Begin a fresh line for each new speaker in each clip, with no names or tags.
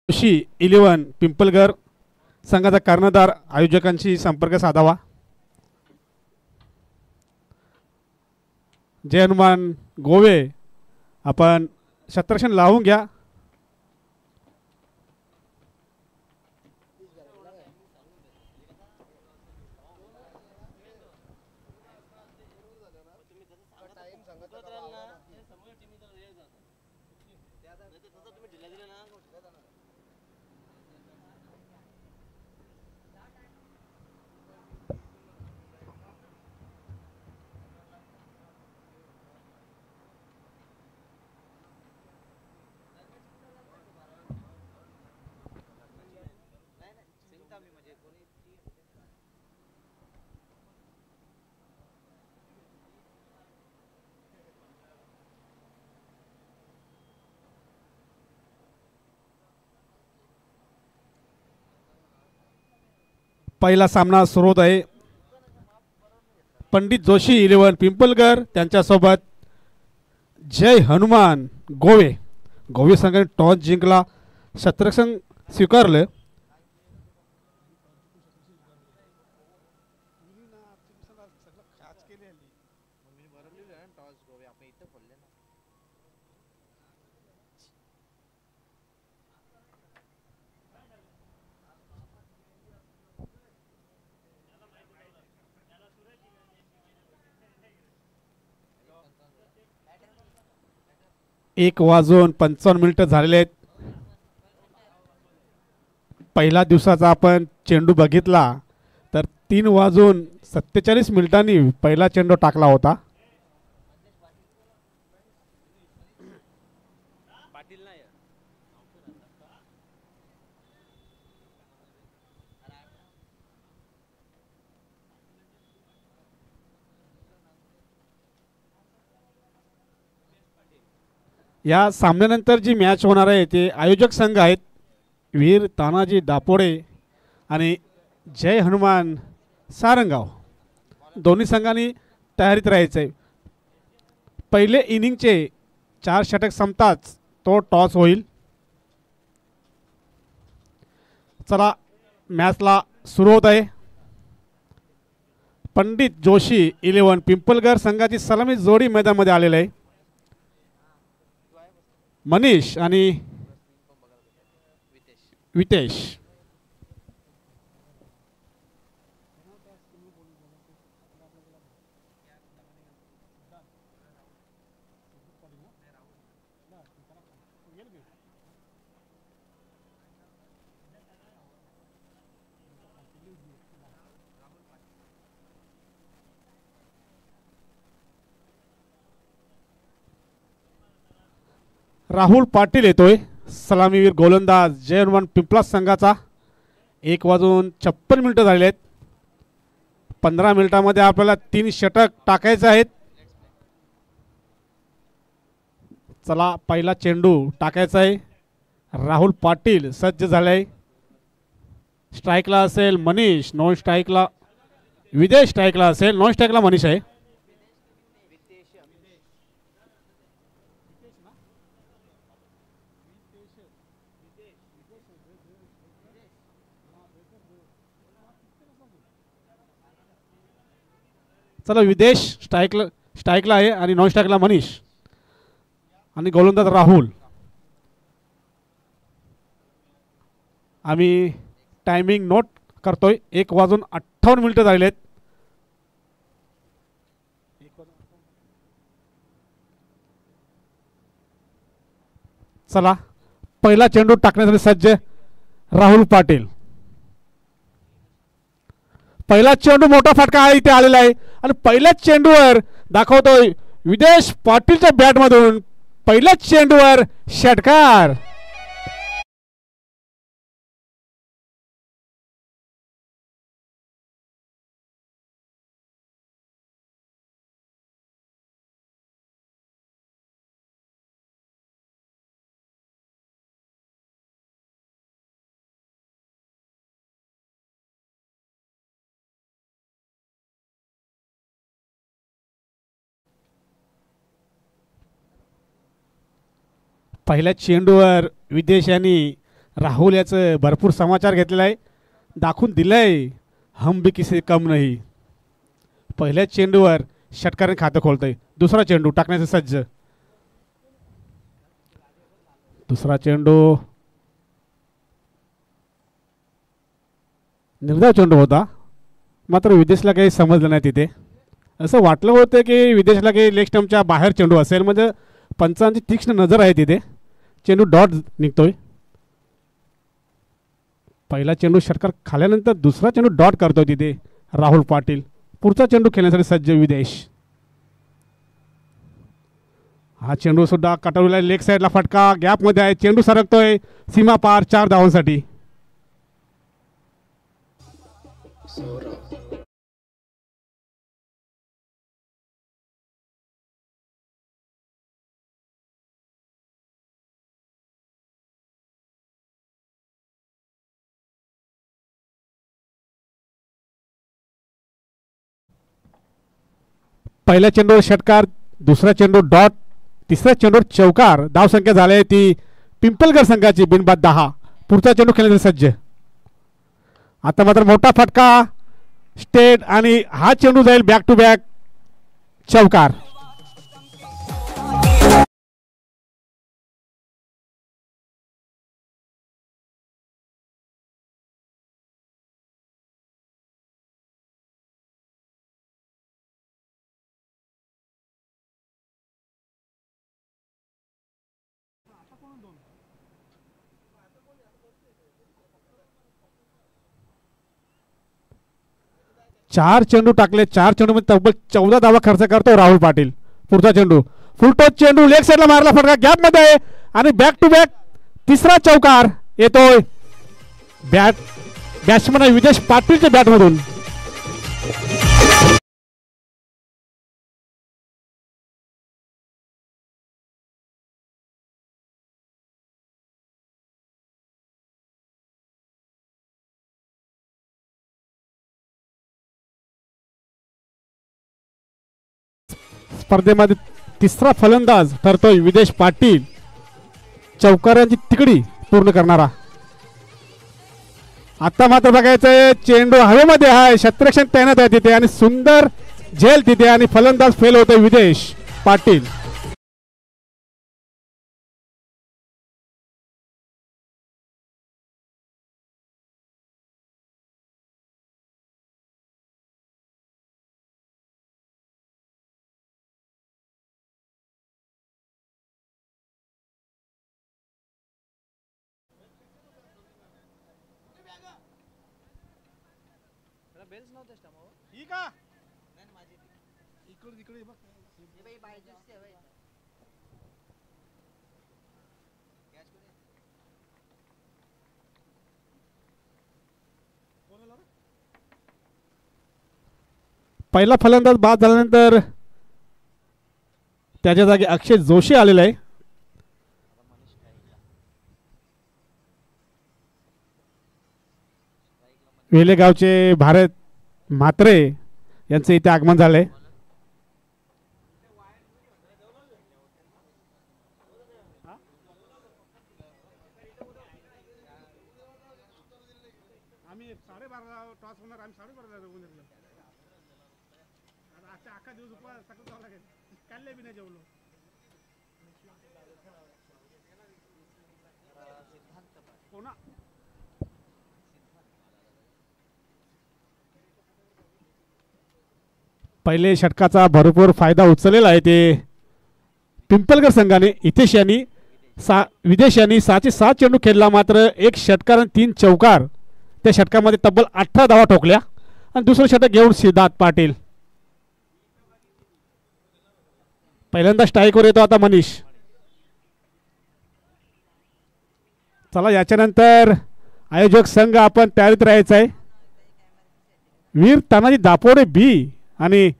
जोशी 11 पिंपलगर संघाचा कर्णधार आयोजकांशी संपर्क साधावा. जय हनुमान गोवे आपण शतरक्षण लावून घ्या. पहिला सामना सुरू होत आहे. पंडित जोशी 11 पिंपलगर त्यांच्यासोबत जय हनुमान गोवे. गोवे संघाने टॉस जिंकला, शतरक्षण स्वीकारलं. एक वाजून 55 झालेले आहेत. पहिल्या दिवसाचा आपण चेंडू बघितला तर 3 वाजून 47 पहिला चेंडू टाकला होता. या सामन्यानंतर जी मॅच होणार आहे ते आयोजक संघ आहेत वीर तानाजी दापोडे आणि जय हनुमान सारंगाव. दोन्ही संघांनी तयारीत राहायचं आहे. पहिले इनिंगचे 4 षटक संपताच तो टॉस होईल. चला मॅचला सुरू होत आहे. पंडित जोशी 11 पिंपलगर संघाची सलामी जोडी मैदानामध्ये आलेले आहे. मनीष आणि वितेश. राहुल पाटील येतोय, सलामीवीर गोलंदाज जय हनुमान पिंपला संघाचा. 1 वाजून 56 झालेले आहेत. 15 मिनिटांमध्ये आपल्याला 3 षटक टाकायचे आहेत. चला पहिला चेंडू टाकायचा आहे. राहुल पाटील सज्ज झाले. स्ट्राईकला असेल मनीष, नॉन स्ट्राईकला विदेश, स्ट्राईकला असेल, नॉन स्ट्राईकला मनीष आहे. चला विदेश स्ट्राईकला आहे आणि नॉन स्ट्राईकला मनीष आणि गोलंदाज राहुल. आम्ही टायमिंग नोट करतोय. 1 वाजून 58 झालेले आहेत. चला पहिला चेंडू टाकण्यासाठी सज्ज राहुल पाटील. पहिला चेंडू मोठा फटका इथे आलेला आहे आणि पहिल्याच चेंडूवर दाखवतोय विदेश पाटीलच्या बॅटमधून पहिल्याच चेंडूवर षटकार. पहिल्या चेंडूवर विदेश यांनी राहुल याचं भरपूर समाचार घेतलेला आहे, दाखवून दिलंय हम भी किसी कम नाही. पहिल्या चेंडूवर षटकाराने खातं खोलतंय. दुसरा चेंडू टाकण्याचे सज्ज. दुसरा चेंडू निर्धाव चेंडू होता, मात्र विदेशला काही समजलं नाही. तिथे असं वाटलं होतं की विदेशला काही लेग स्टंपच्या बाहेर चेंडू असेल, म्हणजे पंचांची तीक्ष्ण नजर आहे तिथे. चेंडू डॉट निघतोय. पहिला चेंडू षटकार खाल्यानंतर दुसरा चेंडू डॉट करतोय तिथे राहुल पाटील. पुढचा चेंडू खेळण्यासाठी सज्ज विदेश. हा चेंडू सुद्धा कटवलेला लेग साईडला फटका गॅपमध्ये आहे. चेंडू सरकतोय सीमा पार 4 धावांसाठी. पहिल्या चेंडूवर षटकार, दुसरा चेंडू डॉट, तिसऱ्या चेंडूवर चौकार. धावसंख्या झाली ती पिंपलगड संघाची बिनबाद 10. पुढचा चेंडू खेळण्यासाठी सज्ज. आता मात्र मोठा फटका स्टेट आणि हा चेंडू जाईल बॅक टू बॅक चौकार. चार चेंडू टाकले, 4 चेंडूमध्ये तब्बल 14 धावा खर्च करतो राहुल पाटील. पुढचा चेंडू फुलटॉस चेंडू लेग साईडला मारला फटका गॅपमध्ये आहे आणि बॅक टू बॅक तिसरा चौकार येतोय बॅट्समन आहे विदेश पाटीलच्या बॅटमधून. स्पर्धेमध्ये तिसरा फलंदाज ठरतोय विदेश पाटील, चौकारांची तिकडी पूर्ण करणारा. आता मात्र बघायचंय चेंडू हवेमध्ये आहे, क्षेत्ररक्षण तैनात आहे तिथे आणि सुंदर झेल तिथे आणि फलंदाज फेल होतोय विदेश पाटील. पहिला फलंदाज बाद झाल्यानंतर त्याच्या जागी अक्षय जोशी आलेला आहे. वेलेगावचे भारत म्हात्रे यांचे इथे आगमन झाले. आम्ही 12:30 टॉस होणार, आम्ही 12:30 अख्खा दिवस उपवास सकाळी जावं लागेल. काढले बी नाही जेवलो. पहिले षटकाचा भरपूर फायदा उचललेला आहे ते पिंपलगड संघाने. इथेश यांनी विदेश यांनी 6 चेंडू खेळला, मात्र एक षटकार आणि 3 चौकार. त्या षटकामध्ये तब्बल 18 धावा ठोकल्या आणि दुसरं षटक घेऊन सिद्धार्थ पाटील. पहिल्यांदा स्ट्राईकवर येतो आता मनीष. चला याच्यानंतर आयोजक संघ आपण तयारीत राहायचं आहे. वीर तानाजी दापोडे बी आणि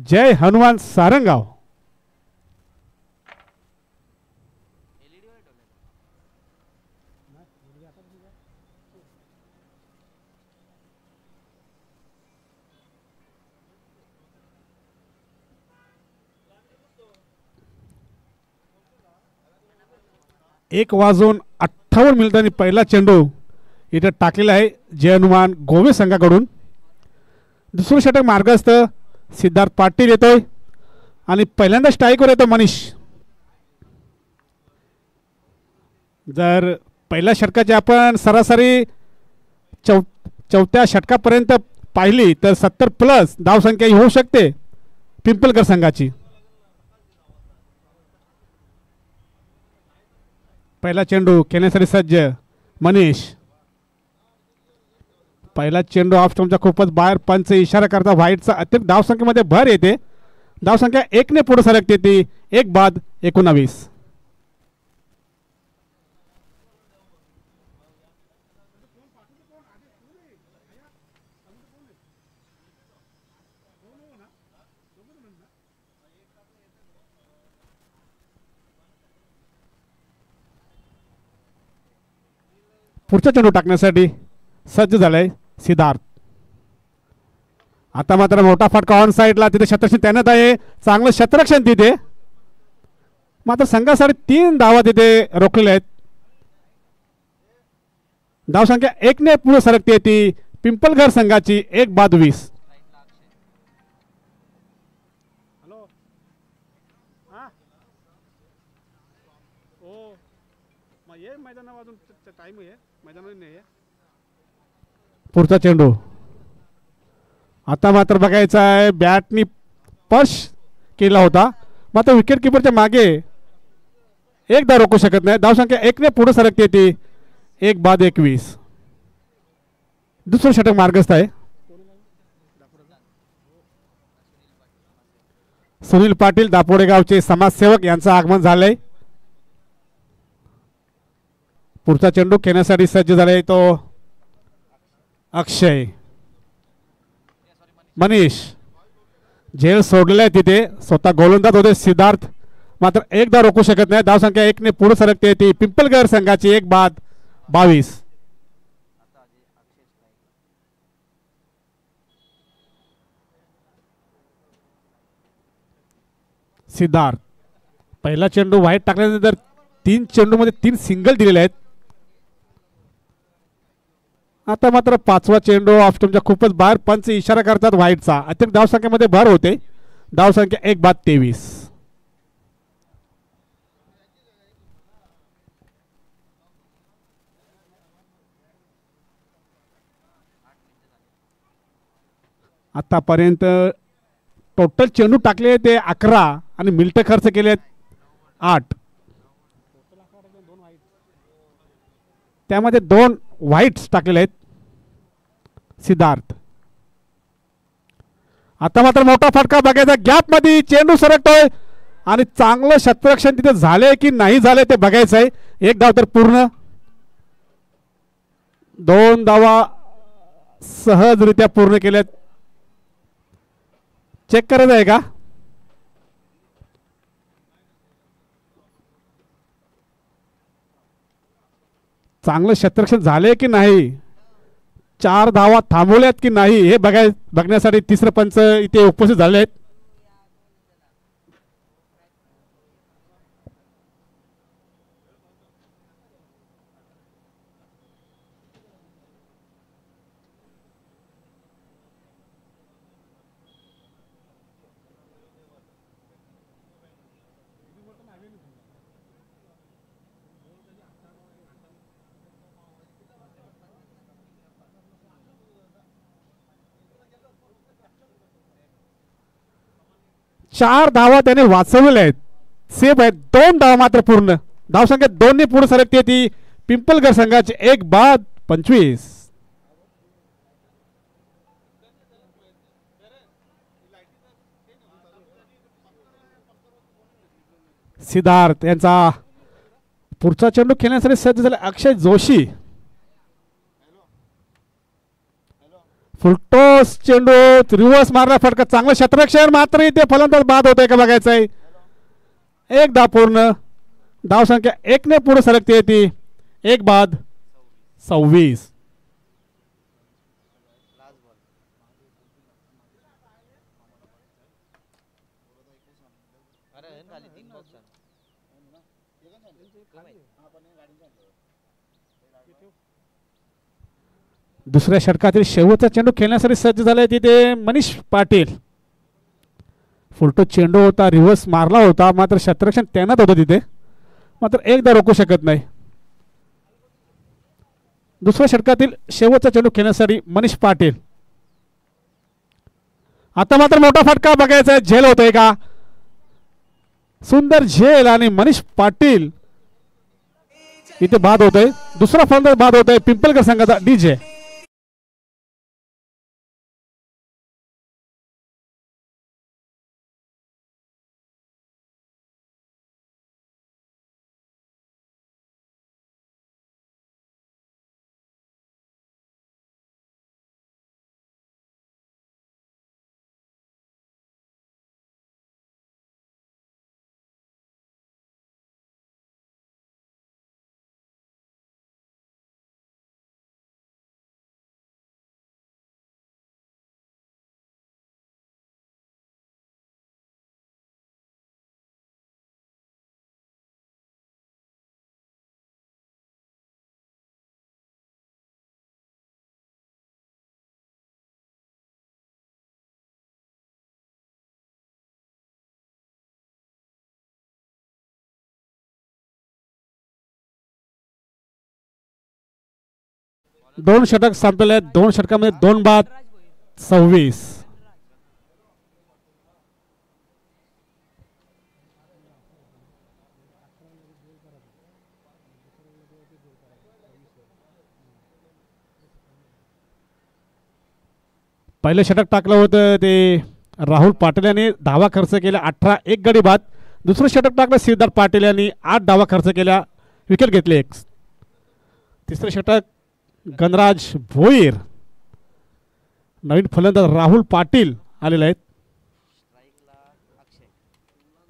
जय हनुमान सारंगाव. एक वाजून 58 मिनिटांनी पहिला चेंडू इथं टाकलेला आहे जय हनुमान गोवे संघाकडून. दुसरं षटक मार्गस्थ सिद्धार्थ पाटील येतोय आणि पहिल्यांदा स्ट्राईकवर येतो मनीष. जर पहिल्या षटकाची आपण सरासरी चौथ्या षटकापर्यंत पाहिली तर 70+ धावसंख्या होऊ शकते पिंपलकर संघाची. पहिला चेंडू खेळण्यासाठी सज्ज मनीष. पहिला चेंडू ऑफ स्टंपचा खूपच बाहेर. पंच इशारा करता व्हाईटचा अतिरिक्त धावसंख्येमध्ये भर येते. धावसंख्या 1 पुढे सरकते ती 1 बाद 19. पुढचा चेंडू टाकण्यासाठी सज्ज झालाय सिद्धार्थ. आता मात्र मोठा फटका ऑन साईडला. तिथे शतरक्षण तैनात आहे. चांगलं शतरक्षण तिथे. मात्र संघासाठी 3 धावा तिथे रोखलेल्या आहेत. धावसंख्या 1 पुढे सरकते ती पिंपलघर संघाची 1 बाद 20. पुढचा चेंडू आता मात्र बघायचा आहे. बॅटनी स्पर्श केला होता. मात्र विकेट किपरच्या मागे एकदा रोखू शकत नाही. धावसंख्या 1 पुढे सरकते ती 1 बाद 21. दुसरं षटक मार्गस्थ आहे. सुनील पाटील दापोडे गावचे समाजसेवक यांचं आगमन झालंय. पुढचा चेंडू खेळण्यासाठी सज्ज झालाय तो अक्षय. मनीष झेल सोडलेला आहे तिथे. स्वतः गोलंदाज होते सिद्धार्थ. मात्र एकदा रोखू शकत नाही. धावसंख्या 1 पुढे सरकते ती पिंपलघर संघाची 1 बाद 22. सिद्धार्थ पहिला चेंडू वाईट टाकल्यानंतर 3 चेंडूमध्ये 3 सिंगल दिलेले आहेत. आता मात्र 5वा चेंडू ऑफ स्टंपच्या खूपच बाहेर. पंच इशारा करतात व्हाईटचा. अतिरिक्त धावसंख्येमध्ये भर होते. धावसंख्या 1 बाद 23. आतापर्यंत टोटल चेंडू टाकले ते 11 आणि मिल्ट खर्च केले 8. त्यामध्ये 2 व्हाईट्स टाकलेले आहेत सिद्धार्थ. आता मात्र मोठा फटका बघायचा. गॅप मध्ये चेंडू सरकतोय आणि चांगलं शतरक्षण तिथे झाले की नाही झाले ते बघायचं आहे. 1 धाव तर पूर्ण. 2 धावा सहजरित्या पूर्ण केल्यात. चेक करायचं आहे का? चांगलं शतरक्षण झाले की नाही. 4 धावा थांबवल्यात की नाही हे बघण्यासाठी तिसरं पंच इथे उपस्थित झाले आहेत. चार धावा त्याने वाचवलेल्या आहेत. सेफ आहेत. 2 धावा मात्र पूर्ण. धावसंख्या 2 पुढे सरकते ती पिंपलघर संघाची 1 बाद 25. सिद्धार्थ यांचा पुढचा चेंडू खेळण्यासाठी सज्ज झाला अक्षय जोशी. फुलटॉस चेंडू रिव्हर्स मारला फटका. चांगलं शतरक्षण मात्र इथे फलंदाज बाद होतोय का बघायचं आहे. 1 धाव पूर्ण. धावसंख्या 1 पुढे सरकते ती 1 बाद 26. दुसऱ्या षटकातील शेवटचा चेंडू खेळण्यासाठी सज्ज झालाय तिथे मनीष पाटील. फुलटो चेंडू होता, रिव्हर्स मारला होता, मात्र क्षेत्ररक्षण तैनात होतं तिथे, मात्र एकदा रोखू शकत नाही. दुसऱ्या षटकातील शेवटचा चेंडू खेळण्यासाठी मनीष पाटील. आता मात्र मोठा फटका बघायचा, झेल होतोय का, सुंदर झेल आणि मनीष पाटील इथे बाद होतोय. दुसरा फलंदाज बाद होतोय पिंपलकर संघाचा डीजे. दोन षटक संपलेले आहेत. दोन षटकामध्ये 2 बाद 26. पहिले षटक टाकलं होतं ते राहुल पाटील यांनी, धावा खर्च केल्या 18, 1 गडी बाद. दुसरं षटक टाकलं सिद्धार्थ पाटील यांनी, 8 धावा खर्च केल्या, विकेट घेतले 1. तिसरं षटक गणराज भोईर. नवीन फलंदाज राहुल पाटील आलेले आहेत.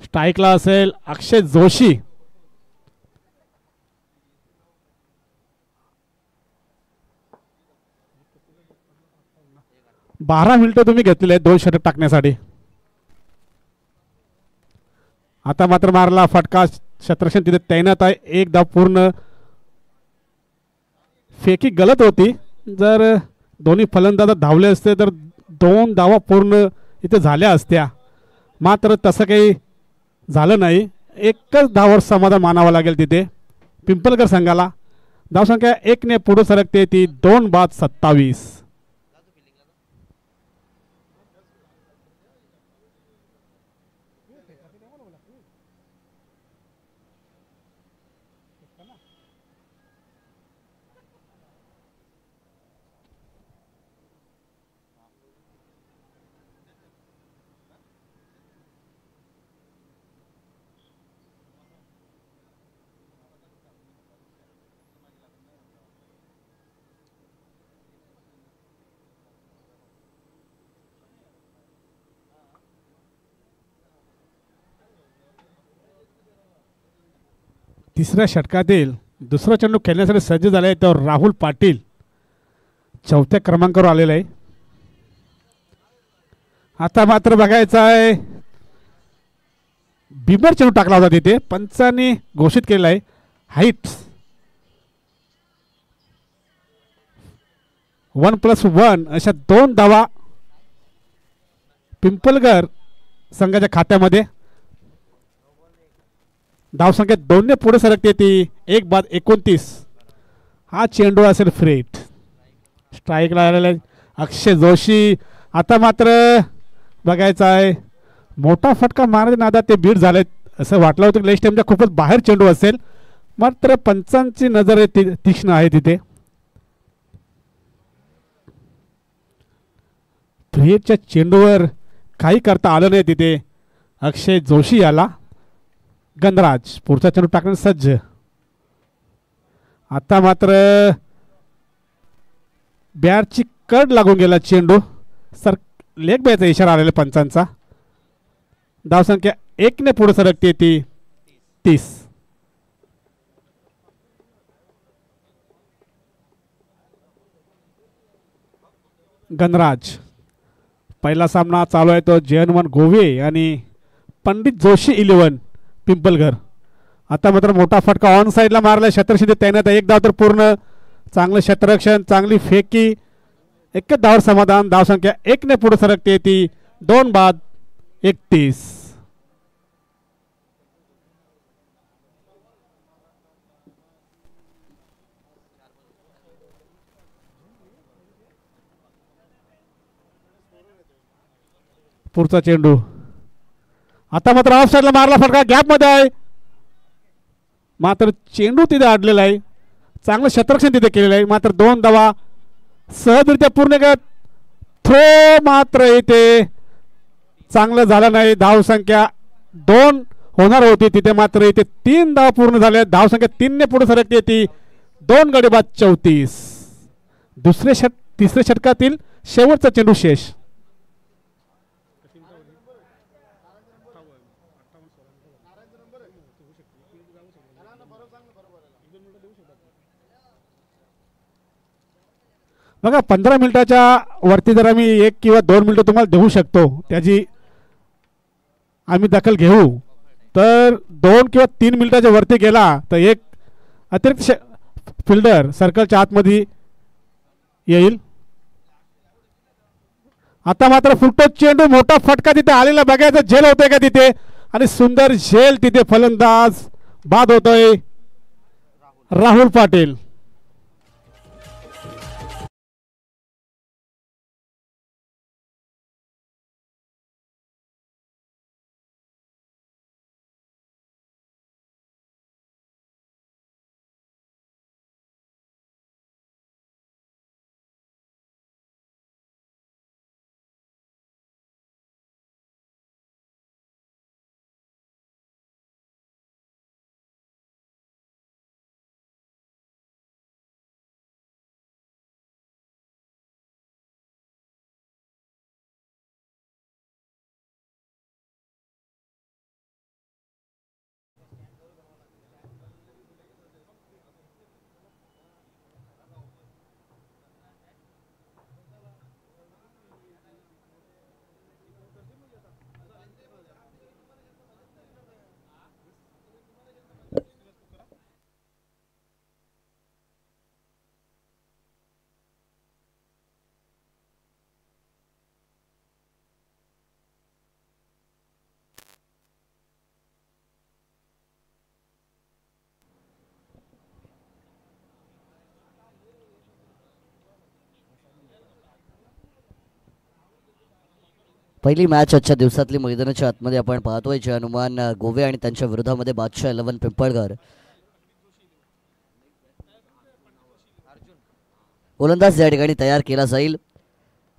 स्ट्राईकला असेल अक्षय जोशी. बारा मिनिटं तुम्ही घेतलेले आहेत 2 षटक टाकण्यासाठी. आता मात्र मारला फटका, क्षेत्ररक्षण तिथे तैनात आहे. 1 धाव पूर्ण. फेकी गलत होती, जर दोन्ही फलंदाज धावले असते तर 2 धावा पूर्ण इथे झाल्या असत्या, मात्र तसं काही झालं नाही. 1च धावावर समाधान मानावं लागेल तिथे पिंपलकर संघाला. धावसंख्या 1 ने पुढे सरकते ती 2 बाद 27. तिसऱ्या षटकातील दुसरा चेंडू खेळण्यासाठी सज्ज झाले तर राहुल पाटील 4थ्या क्रमांकावर आलेला आहे. आता मात्र बघायचं आहे, बिमर चेंडू टाकला होता तिथे, पंचांनी घोषित केलेला आहे हाईट 1+1 अशा 2 धावा पिंपलगर संघाच्या खात्यामध्ये. धावसंख्या 2 ने पुढे सरकते ती 1 बाद 29. हा चेंडू असेल फ्रेट. स्ट्राईकला आलेला अक्षय जोशी. आता मात्र बघायचं आहे, मोठा फटका मारण्याच्या नादात ते बीट झालेत. असं वाटलं होतं की लेग स्टंपच्या खूपच बाहेर चेंडू असेल, मात्र पंचांची नजर तीक्ष्ण आहे तिथे. फ्रेटच्या चेंडूवर काही करता आलं नाही तिथे अक्षय जोशी याला. गणराज पुढचा चेंडू टाकण्यास सज्ज. आता मात्र बॅटची कड लागून गेला चेंडू. सर लेग बायचा इशारा आलेला पंचांचा. धावसंख्या 1 ने पुढे सरकते ती 30. गणराज पहिला सामना चालू आहे तो जय हनुमान गोवे आणि पंडित जोशी 11 पिंपलघर. आता मात्र मोठा फटका ऑन साइडला मारला, क्षेत्ररक्षण तैनात आहे. 1 धाव तर पूर्ण. चांगलं क्षेत्ररक्षण, चांगली फेकी, एकच धावर समाधान. धावसंख्या 1 ने पुढे सरकते ती 2 बाद 31. पुढचा चेंडू आता मात्र ऑफ साईडला मारला फटका, गॅप मध्ये आहे, मात्र चेंडू तिथे अडलेला आहे. चांगलं क्षेत्ररक्षण तिथे केलेलं आहे, मात्र 2 धावा सहजरित्या पूर्ण करत. थ्रो मात्र इथे चांगलं झालं नाही. धावसंख्या 2 होणार होती तिथे, मात्र इथे 3 धावा पूर्ण झाल्या. धावसंख्या 3 ने पुढे सरकते ती 2 गडी बाद 34. तिसऱ्या षटकातील शेवटचा चेंडू शेष. बघा 15 मिनिटाच्या वरती जर आम्ही 1 किंवा 2 मिनिटं तुम्हाला देऊ शकतो, त्याची आम्ही दखल घेऊ. तर 2 किंवा 3 मिनिटाच्या वरती गेला तर एक अतिरिक्त फिल्डर सर्कलच्या आतमध्ये येईल. आता मात्र फुलटो चेंडू, मोठा फटका तिथे आलेला बघायचा, झेल होतोय का तिथे, आणि सुंदर झेल तिथे. फलंदाज बाद होतोय राहुल पाटील.
पहिली मॅच आजच्या दिवसातली मैदानाच्या आतमध्ये आपण पाहतोय, जे हनुमान गोवे आणि त्यांच्या विरोधामध्ये बादशाह 11 पिंपळगर. गोलंदाज या ठिकाणी तयार केला जाईल.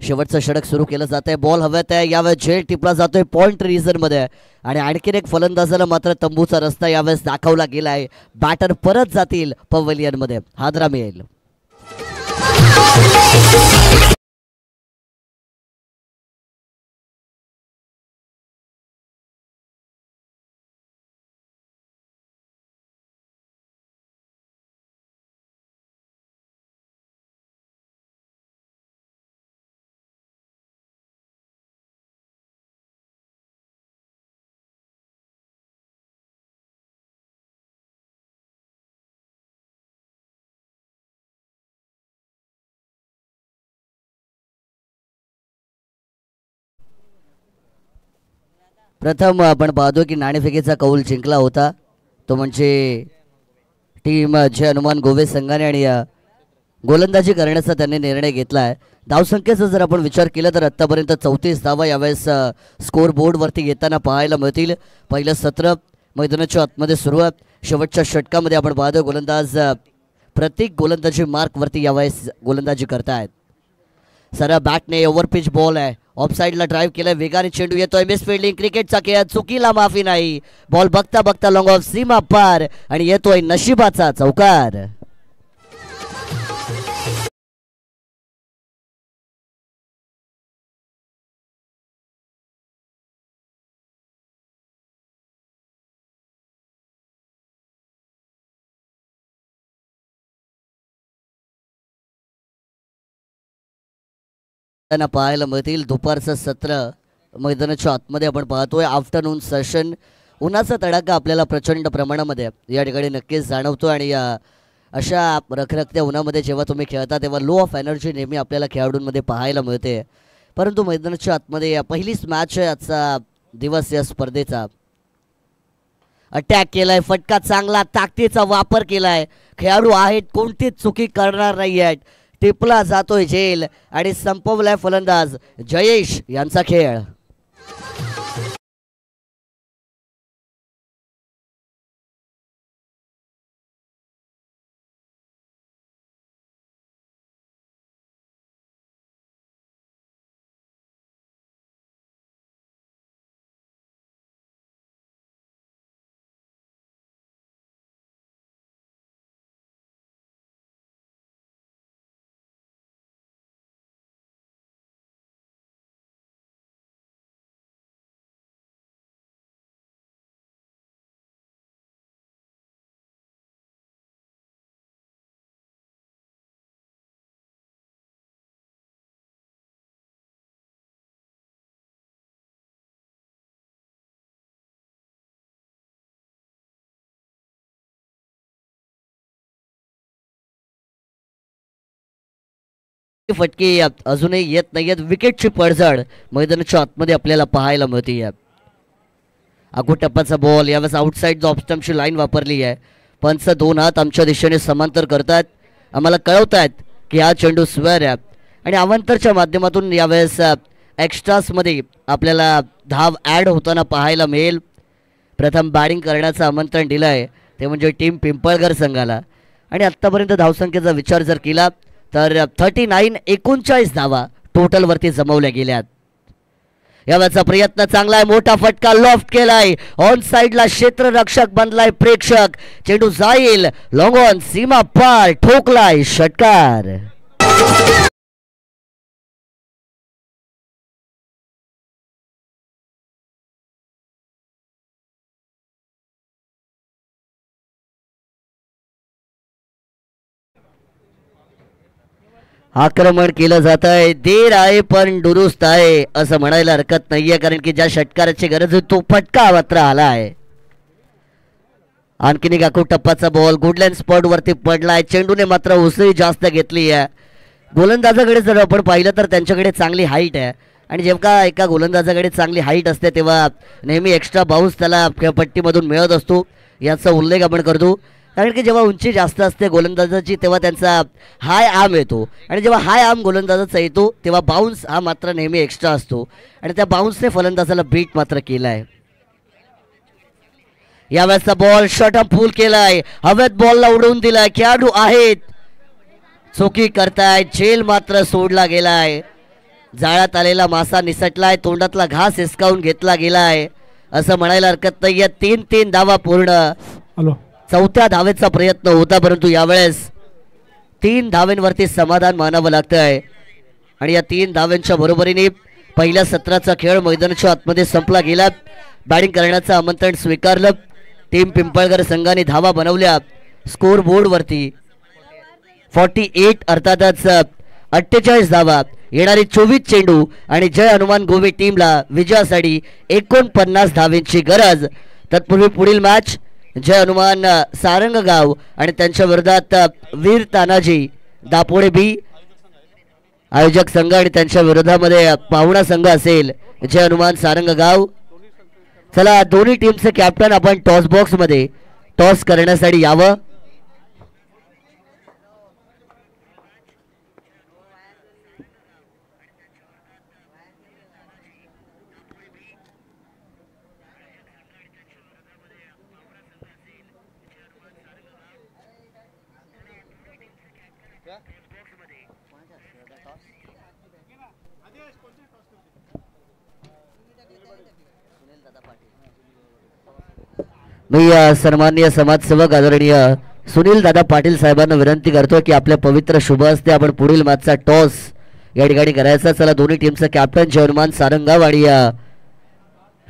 शेवटचं षटक सुरू केलं जात आहे. बॉल हव्यात आहे, यावेळेस झेल टिपला जातोय पॉइंट रिजन मध्ये, आणि आणखीन एक फलंदाजाला मात्र तंबूचा रस्ता यावेळेस दाखवला गेलाय. बॅटर परत जातील पवेलियन मध्ये, हादरा मिळेल. प्रथम आपण पाहतो की नाणेफेकीचा कौल जिंकला होता तो म्हणजे टीम जे हनुमान गोवे संघाने, आणि गोलंदाजी करण्याचा त्यांनी निर्णय घेतला आहे. धावसंख्येचा जर आपण विचार केला तर आत्तापर्यंत 34 धावा यावेळेस स्कोर बोर्डवरती येताना पाहायला मिळतील. पहिलं सत्र मैदानाच्या आतमध्ये सुरू आहे. शेवटच्या षटकामध्ये आपण पाहतो गोलंदाज प्रत्येक गोलंदाजी मार्कवरती यावेळेस गोलंदाजी करतायत. सरळ बॅटने ओव्हरपिच बॉल आहे, ऑफ साईडला ड्राईव्ह केलाय, वेगाने चेंडू येतोय, मिस फिल्डिंग. क्रिकेटचा खेळ, चुकीला माफी नाही. बॉल बघता बघता लॉंग ऑफ सीमा पार, आणि येतोय नशिबाचा चौकार. पाहायला मिळतील. दुपारचं सत्र मैदानाच्या आतमध्ये आपण पाहतोय. आफ्टरनून सेशन, उन्हाचा तडाखा आपल्याला प्रचंड प्रमाणामध्ये या ठिकाणी नक्कीच जाणवतो, आणि अशा रखरखत्या उन्हामध्ये जेव्हा तुम्ही खेळता तेव्हा लो ऑफ एनर्जी नेहमी आपल्याला खेळाडूंमध्ये पाहायला मिळते. परंतु मैदानाच्या आतमध्ये पहिलीच मॅच आहे आजचा दिवस या स्पर्धेचा. अटॅक केलाय, फटका चांगला, ताकदीचा वापर केलाय. खेळाडू आहेत, कोणतीच चुकी करणार नाही आहेत. टिपला जातोय झेल आणि संपवलाय फलंदाज जयेश यांचा खेळ. फटके अजूनही येत नाहीयेत. विकेटची पडझड मैदानाच्या आतमध्ये आपल्याला पाहायला मिळते. अगो टप्प्याचा बॉल यावेळेस आउटसाईड ऑफ स्टंपची लाईन वापरली आहे. पंच दोन हात आमच्या दिशेने समांतर करतात, आम्हाला कळवतात की हा चेंडू स्वेअर आहे. आणि अवांतरच्या माध्यमातून यावेळेस एक्स्ट्रासमध्ये आपल्याला धाव ॲड होताना पाहायला मिळेल. प्रथम बॅटिंग करण्याचं आमंत्रण दिलं आहे ते म्हणजे टीम पिंपळगर संघाला. आणि आत्तापर्यंत धावसंख्येचा विचार जर केला तर 39 धावा टोटलवरती जमवल्या गेल्यात. यावेळेचा प्रयत्न चांगला आहे, मोठा फटका लॉफ्ट केलाय, ऑन साइडला क्षेत्ररक्षक बनलाय प्रेक्षक. चेंडू जाईल लॉंग ऑन, सीमा पार, ठोकलाय षटकार. आक्रमण केलं जात आहे, देर आहे पण दुरुस्त आहे असं म्हणायला हरकत नाहीये, कारण की ज्या षटकाराची गरज आहे तो फटका मात्र आला आहे. आणखीन एक आखू टप्पाचा बॉल गुडलँड स्पॉट वरती पडलाय. चेंडूने मात्र उसळी जास्त घेतली आहे. गोलंदाजाकडे जर आपण पाहिलं तर त्यांच्याकडे चांगली हाईट आहे आणि जेव्हा एका गोलंदाजाकडे चांगली हाईट असते तेव्हा नेहमी एक्स्ट्रा बाउन्स त्याला पट्टीमधून मिळत असतो, याचा उल्लेख आपण करतो. कारण की जेव्हा उंची जास्त असते गोलंदाजाची तेव्हा त्यांचा हाय आर्म येतो आणि जेव्हा हाय आर्म गोलंदाजाचा येतो तेव्हा बाउन्स हा मात्र नेहमी एक्स्ट्रा असतो आणि त्या बाउन्सने फलंदाजाला बीट मात्र केलाय. यावेळेसचा बॉल शॉर्ट फुल केलाय, हवेत बॉलला उडवून दिलाय. खेळाडू आहेत, चुकी करताय, झेल मात्र सोडला गेलाय. जाळ्यात आलेला मासा निसटलाय, तोंडातला घास हिसकावून घेतला गेलाय असं म्हणायला हरकत नाहीये. 3 धावा पूर्ण. चौथ्या धावेचा प्रयत्न होता परंतु यावेळेस 3 धावेंवरती समाधान मानावं लागतंय आणि या 3 धाव्यांच्या बरोबरीने पहिल्या सत्राचा खेळ मैदानाच्या आतमध्ये संपला गेला. बॅटिंग करण्याचं आमंत्रण स्वीकारलं. टीम पिंपळगर संघाने धावा बनवल्या स्कोर बोर्डवरती 48, अर्थातच 48 धावा. येणारी 24 चेंडू आणि जय हनुमान गोवे टीमला विजयासाठी 49 धावेंची गरज. तत्पूर्वी पुढील मॅच जय हनुमान सारंगगाव आणि त्यांच्या विरोधात वीर तानाजी दापोडे बी आयोजक संघ आणि त्यांच्या विरोधामध्ये पाहुणा संघ असेल जय हनुमान सारंगगाव. चला दोन्ही टीमचे कॅप्टन आपण टॉस बॉक्स मध्ये टॉस करण्यासाठी यावं. मी सन्माननीय समाजसेवक आदरणीय सुनील दादा पाटील साहेबांना विनंती करतो की आपल्या पवित्र शुभ हस्ते आपण पुढील मॅचचा टॉस या ठिकाणी करायचा. चला दोन्ही टीमचा कॅप्टन जय हनुमान सारंगगाव आणि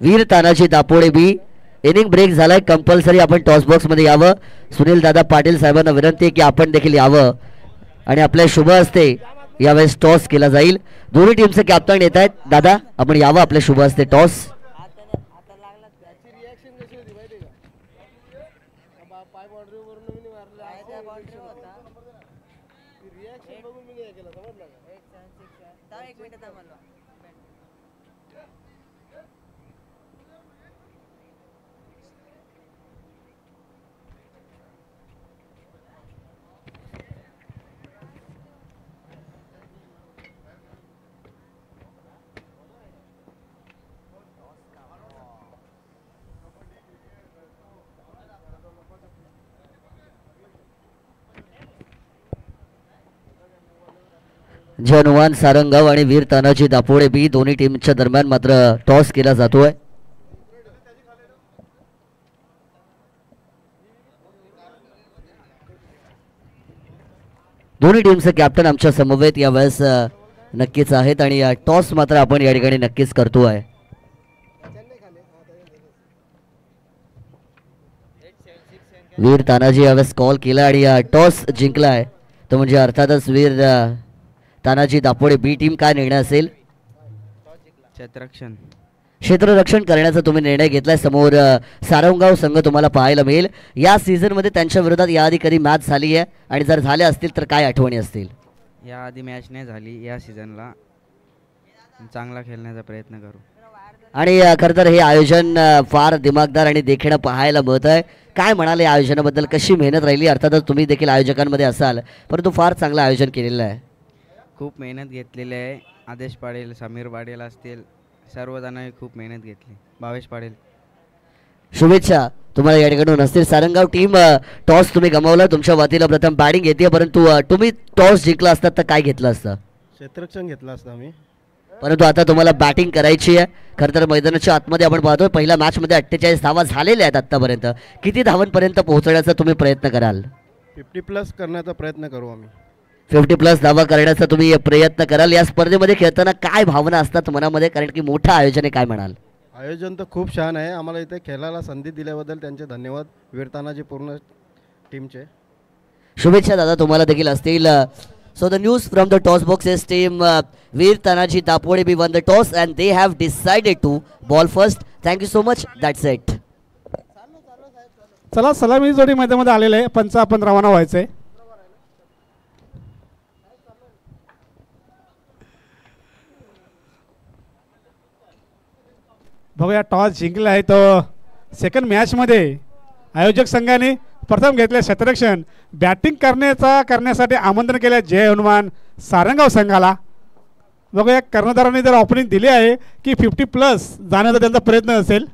वीर तानाजी दापोडे बी. इनिंग ब्रेक झालाय, कंपल्सरी आपण टॉस बॉक्स मध्ये यावं. सुनील दादा पाटील साहेबांना विनंती की आपण देखील यावं आणि आपल्या शुभ हस्ते यावेळेस टॉस केला जाईल. दोन्ही टीमचे कॅप्टन येत आहेत. दादा आपण यावं आपल्या शुभ हस्ते टॉस. जय हनुमान सारंगाव आणि वीर तानाजी दापोडे बी दोन्ही टीमच्या दरम्यान मात्र टॉस केला जातोय. दोन्ही टीमचे कॅप्टन आमच्या समवेत यावेळेस नक्कीच आहेत आणि टॉस मात्र आपण या ठिकाणी नक्कीच करतोय. वीर तानाजी यावेळेस कॉल केला आणि टॉस जिंकलाय तो म्हणजे अर्थातच वीर तानाजी दापोडे बी टीम. काय निर्णय असेल? क्षेत्ररक्षण करण्याचा तुम्ही निर्णय घेतलाय. समोर सारंगाव संघ तुम्हाला पाहायला मिळेल. या सीझन मध्ये त्यांच्या विरोधात याआधी कधी मॅच झाली आहे आणि जर झाल्या असतील तर काय आठवणी असतील?
याआधी मॅच नाही झाली. या सीझनला चांगला खेळण्याचा प्रयत्न करू.
आणि खरं तर हे आयोजन फार दिमागदार आणि देखील पाहायला मिळत आहे. काय म्हणाले आयोजनाबद्दल? कशी मेहनत राहिली? अर्थातच तुम्ही देखील आयोजकांमध्ये असाल परंतु फार चांगलं आयोजन केलेलं आहे.
खूप मेहनत घेतलेली आहे. आदेश पाटील, समीर पाटील असतील सर्वजणांनी खूप मेहनत घेतली. भावेश पाटील,
शुभेच्छा तुम्हाला या ठिकाणी असतील. सारंगाव टीम टॉस तुम्ही गमावला. तुमच्या वतीला प्रथम बॅटिंग येते परंतु तुम्ही टॉस जिंकला असतात तर काय घेतलं असतं?
क्षेत्ररक्षण घेतलं असतं आम्ही.
परंतु आता तुम्हाला बॅटिंग करायची आहे. खरं तर मैदानाच्या आतमध्ये आपण पाहतोय पहिल्या मॅचमध्ये 48 धावा झालेल्या आहेत आतापर्यंत. किती धावांपर्यंत पोहोचण्याचा तुम्ही प्रयत्न कराल?
50+ करण्याचा प्रयत्न करू आम्ही.
50+ धावा करण्याचा तुम्ही प्रयत्न कराल. या स्पर्धेमध्ये खेळताना काय भावना असतात मनामध्ये? कारण की मोठं आयोजन आहे, काय म्हणाल?
आयोजन तर खूप छान आहे. आम्हाला इथे खेळायला संधी दिल्याबद्दल त्यांचे धन्यवाद वीर तानाजी पूर्ण टीमचे.
शुभेच्छा दादा तुम्हाला देखील असतील. So the news from the toss box is team Veer Tanaji Dapode be won the toss and they have decided to ball first. Thank you so much. That's it.
चला सलामी जोडी मैदानामध्ये आलेले आहे. पंच आपण रवाना व्हायचंय. बघूया टॉस जिंकला आहे तो सेकंड मॅचमध्ये आयोजक संघाने प्रथम घेतले क्षेत्ररक्षण. बॅटिंग करण्यासाठी आमंत्रण केले जय हनुमान सारंगाव संघाला. बघूया कर्णधारांनी जर ओपनिंग दिली आहे की 50+ जाण्याचा त्यांचा प्रयत्न असेल.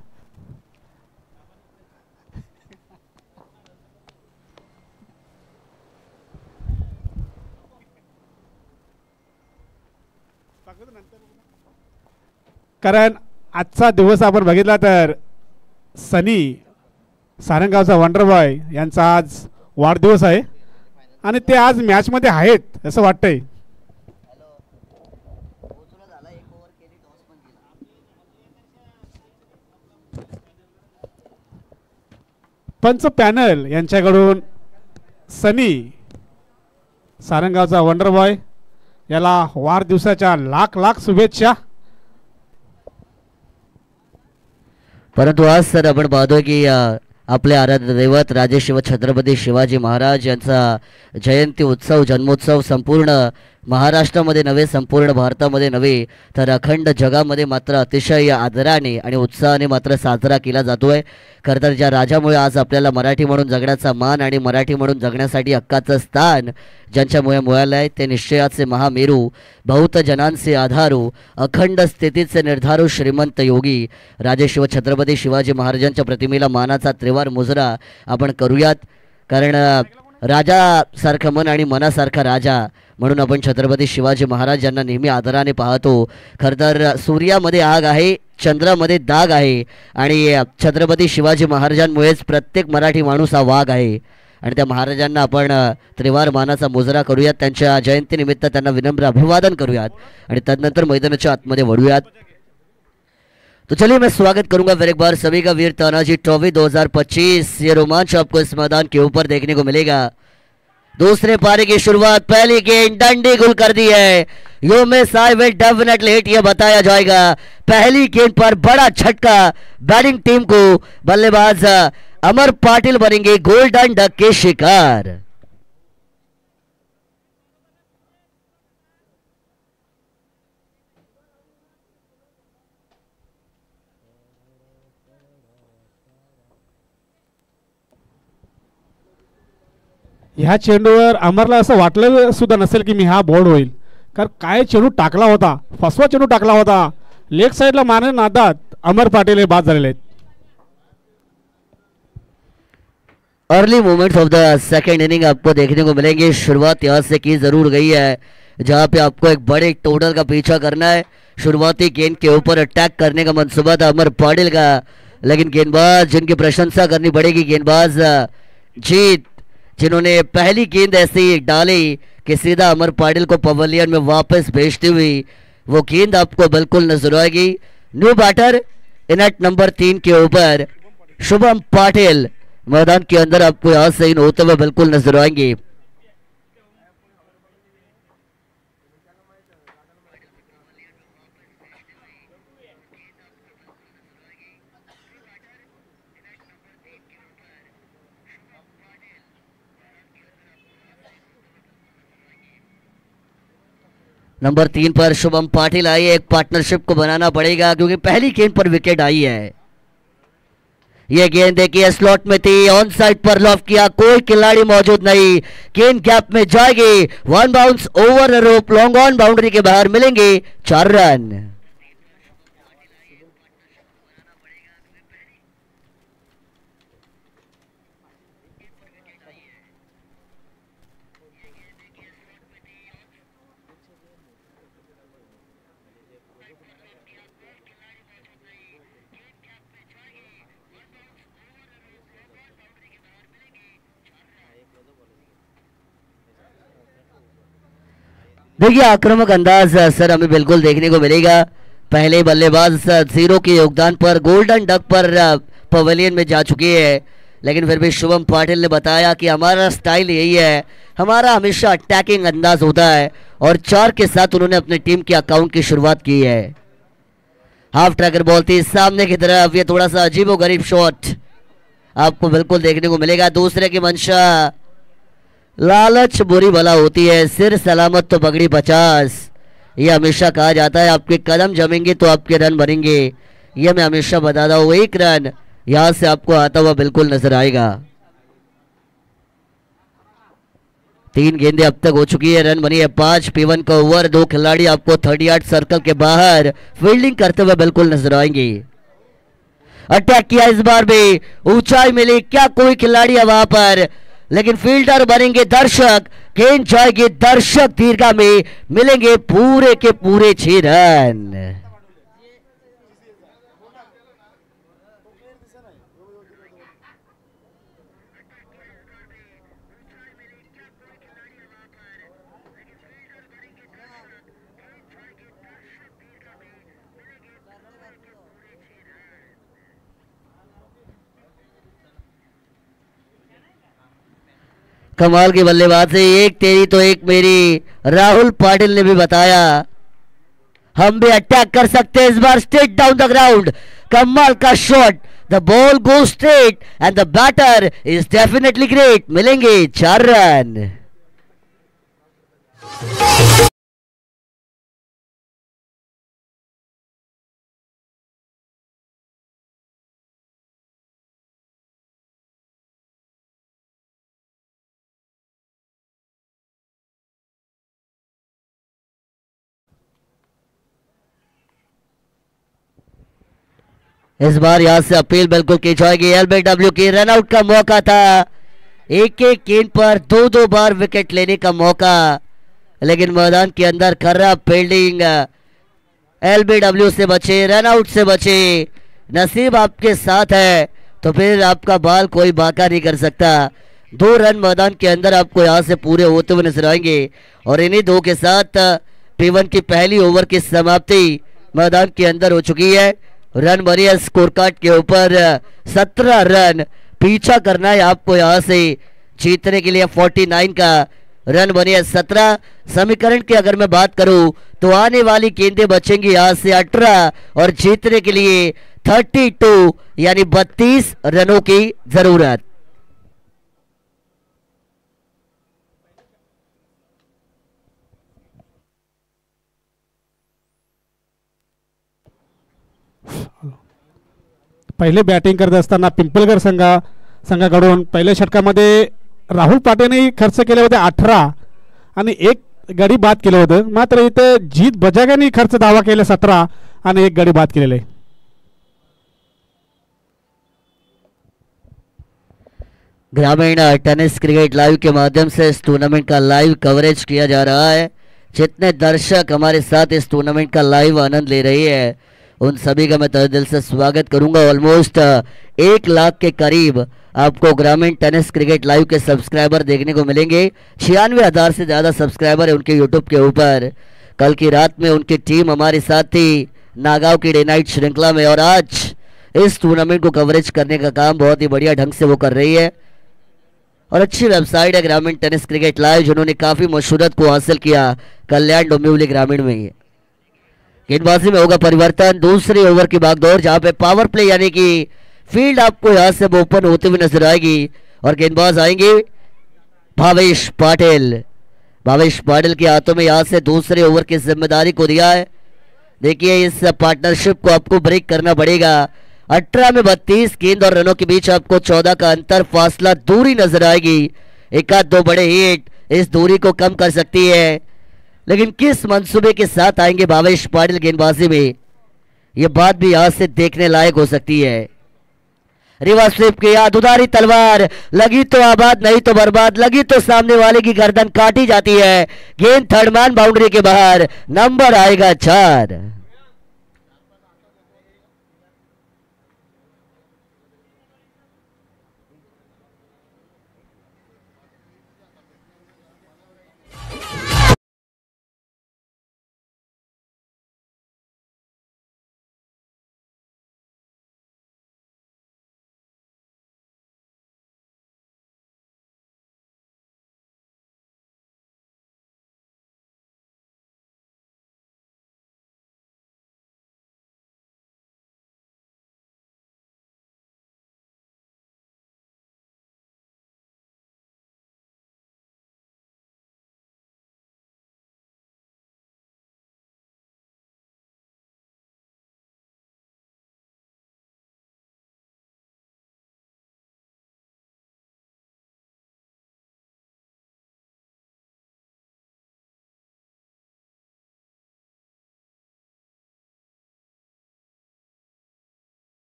कारण आजचा दिवस आपण बघितला तर सनी सारंगावचा वंडरबॉय यांचा आज वाढदिवस आहे आणि ते आज मॅचमध्ये आहेत असं वाटतंय. पंच पॅनल यांच्याकडून सनी सारंगावचा वंडरबॉय याला वाढदिवसाच्या लाख शुभेच्छा.
परंतु आज सर आपण पाहतोय की आपले आराध्य दैवत राजे शिव छत्रपती शिवाजी महाराज यांचा जयंती उत्सव जन्मोत्सव संपूर्ण महाराष्ट्रामध्ये नव्हे संपूर्ण भारतामध्ये नव्हे तर अखंड जगामध्ये मात्र अतिशय आदराने आणि उत्साहाने मात्र साजरा केला जातोय. खरं तर ज्या राजामुळे आज आपल्याला मराठी म्हणून जगण्याचा मान आणि मराठी म्हणून जगण्यासाठी हक्काचं स्थान ज्यांच्यामुळे मिळालं आहे ते निश्चयाचे महामेरू बहुत जनांचे आधारू अखंड स्थितीचे निर्धारू श्रीमंत योगी राजे शिव छत्रपती शिवाजी महाराजांच्या प्रतिमेला मानाचा त्रिवार मुजरा आपण करूयात. कारण राजासारखं मन आणि मनासारखा राजा म्हणून आपण छत्रपती शिवाजी महाराज यांना नेहमी आदराने पाहतो. खरं तर सूर्यामध्ये आग आहे, चंद्रामध्ये दाग आहे आणि छत्रपती शिवाजी महाराजांमुळेच प्रत्येक मराठी माणूस हा वाघ आहे आणि त्या महाराजांना आपण त्रिवार मानाचा मुजरा करूयात. त्यांच्या जयंतीनिमित्त त्यांना विनम्र अभिवादन करूयात आणि तदनंतर मैदानाच्या आतमध्ये वळूयात. तो चलिए मैं स्वागत करूंगा फिर एक बार सभी का वीर तानाजी ट्रॉफी 2025. ये रोमांच आपको इस मैदान के ऊपर देखने को मिलेगा. दूसरे पारी की शुरुआत पहली गेंद डंडी गुल कर दी है. You miss I will definitely hit ये बताया जाएगा. पहली गेंद पर बड़ा झटका बैटिंग टीम को. बल्लेबाज अमर पाटिल बनेंगे गोल्डन डक के शिकार.
ह्या चेंडूवर अमरला असं वाटलं सुद्धा नसेल की मी हा बोर्ड होईल, कारण काय चेंडू टाकला होता, फसवा चेंडू टाकला होता. लेग साईडला मारण्या नादात अमर पाटील हे बाद झालेले आहेत.
Early moments of the second inning आपको देखने को मिलेंगे. शुरुआत यहाँ से की जरूर गई है, जहाँ पे आपको एक बड़े टोटल का पीछा करना है. शुरुआती गेंद के ऊपर अटैक करने का मंसूबा था अमर पाटिल का, लेकिन गेंदबाज जिनकी प्रशंसा करनी पड़ेगी, गेंदबाज जीत, जिन्होंने पहली गेंद ऐसी डाली कि सीधा अमर पाटिल को पवेलियन में वापस भेजती हुई वो गेंद आपको बिल्कुल नजर आएगी. न्यू बैटर इनट नंबर 3 के ऊपर शुभम पाटिल मैदान के अंदर आपको यहाँ से इन होते हुए बिल्कुल नजर आएंगे. नंबर 3 पर शुभम पाटिल आई है. एक पार्टनरशिप को बनाना पड़ेगा क्योंकि पहली गेंद पर विकेट आई है. यह गेंद देखिए स्लॉट में थी, ऑन साइड पर लॉफ किया, कोई खिलाड़ी मौजूद नहीं, गेंद गैप में जाएगी. 1 bounce over rope, long on boundary के बाहर मिलेंगे 4 रन. देखिए आक्रामक अंदाज सर हमें बिल्कुल देखने को मिलेगा. पहले बल्लेबाज 0 के योगदान पर गोल्डन डक पर पवेलियन में जा चुकी है, लेकिन फिर भी शुभम पाटिल ने बताया कि हमारा स्टाइल यही है, हमारा हमेशा अटैकिंग अंदाज होता है, और 4 के साथ उन्होंने अपने टीम के अकाउंट की शुरुआत की है. हाफ ट्रैकर बॉल थी सामने की तरफ, ये थोड़ा सा अजीबो गरीब शॉट आपको बिल्कुल देखने को मिलेगा. दूसरे की मंशा, लालच बुरी भला होती है, सिर सलामत तो पगड़ी 50, ये हमेशा कहा जाता है. आपके कदम जमेंगे तो आपके रन बनेंगे, ये मैं हमेशा बताता हूँ. 1 रन यहां से आपको आता हुआ बिल्कुल नजर आएगा. 3 गेंदें अब तक हो चुकी है, रन बनी है 5. P1 का ओवर, 2 खिलाड़ी आपको 30 यार्ड सर्कल के बाहर फील्डिंग करते हुए बिल्कुल नजर आएंगे. अटैक किया इस बार भी, ऊंचाई मिली, क्या कोई खिलाड़ी है वहां पर, लेकिन फील्डर बनेंगे दर्शक, गेंद जाएगी दर्शक दीर्घा में, मिलेंगे पूरे के पूरे 6 रन. कमाल की बल्लेबाजी, एक तेरी तो एक मेरी, राहुल पाटिल ने भी बताया हम भी अटैक कर सकते हैं इस बार. स्ट्रेट डाउन द ग्राउंड, कमाल का shot, the ball go straight and the batter is definitely great, मिलेंगे 4 रन. इस बार यहां से अपील बिल्कुल की जाएगी. एलबीडब्ल्यू की रनआउट का मौका था, एक गेंद पर 2-2 बार विकेट लेने का मौका, लेकिन मैदान के अंदर खराब फील्डिंग, एलबीडब्ल्यू से बचे, रनआउट से बचे. नसीब आपके साथ है तो फिर आपका बाल कोई बाका नहीं कर सकता. 2 रन मैदान के अंदर आपको यहां से पूरे होते हुए नजर आएंगे, और इन्हीं 2 के साथ P1 की पहली ओवर की समाप्ति मैदान के अंदर हो चुकी है. रन बनी है स्कोर कार्ड के ऊपर 17 रन. पीछा करना है आपको यहां से जीतने के लिए. 49 का रन बनी है 17. समीकरण की अगर मैं बात करूं तो आने वाली गेंदें बचेंगी यहां से 18, और जीतने के लिए 32 यानी 32 रनों की जरूरत.
पहिले बॅटिंग करत असताना पिंपळगर संघाकडून पहिल्या षटकामध्ये राहुल पाटेने खर्च केले होते 18 आणि एक गडी बाद केलं होतं. मात्र इथं जीत बजागाने खर्च दावा केला 17 आणि एक गडी बाद केलेला आहे.
ग्रामीण टेनिस क्रिकेट लाइव के माध्यम से इस टूर्नामेंट का लाइव कवरेज किया जा रहा है. जितने दर्शक हमारे साथ इस टूर्नामेंट का लाइव आनंद ले रही है उन सभी का मैं तहे दिल से स्वागत करूंगा. ऑलमोस्ट 1 लाख के करीब आपको ग्रामीण टेनिस क्रिकेट लाइव के सब्सक्राइबर देखने को मिलेंगे. 96,000 से ज़्यादा सब्सक्राइबर है उनके यूट्यूब के ऊपर. कल की रात में उनकी टीम हमारे साथ थी नागांव की डे नाइट श्रृंखला में और आज इस टूर्नामेंट को कवरेज करने का काम बहुत ही बढ़िया ढंग से वो कर रही है. और अच्छी वेबसाइट है ग्रामीण टेनिस क्रिकेट लाइव जिन्होंने काफ़ी मशहूरत को हासिल किया कल्याण डोंबिवली ग्रामीण में. गेंदबाजी में होगा परिवर्तन. दूसरे ओवर की भागदौड़ जहां पे पावर प्ले यानी कि फील्ड आपको यहां से ओपन होते हुए नजर आएगी और गेंदबाज आएंगे भावेश पाटिल. भावेश पाटिल के हाथों में यहां से दूसरे ओवर की जिम्मेदारी को दिया है. देखिए इस पार्टनरशिप को आपको ब्रेक करना पड़ेगा. 18 में 32 गेंद और रनों के बीच आपको 14 का अंतर फासला दूरी नजर आएगी. एक आध दो बड़े हिट इस दूरी को कम कर सकती है. लेकिन किस मंसूबे के साथ आएंगे भावेश पाटिल गेंदबाजी में यह बात भी यहां से देखने लायक हो सकती है. Reverse sweep KIA. दुधारी तलवार लगी तो आबाद नहीं तो बर्बाद. लगी तो सामने वाले की गर्दन काटी जाती है. गेंद थर्ड मैन बाउंड्री के बाहर. नंबर आएगा 4.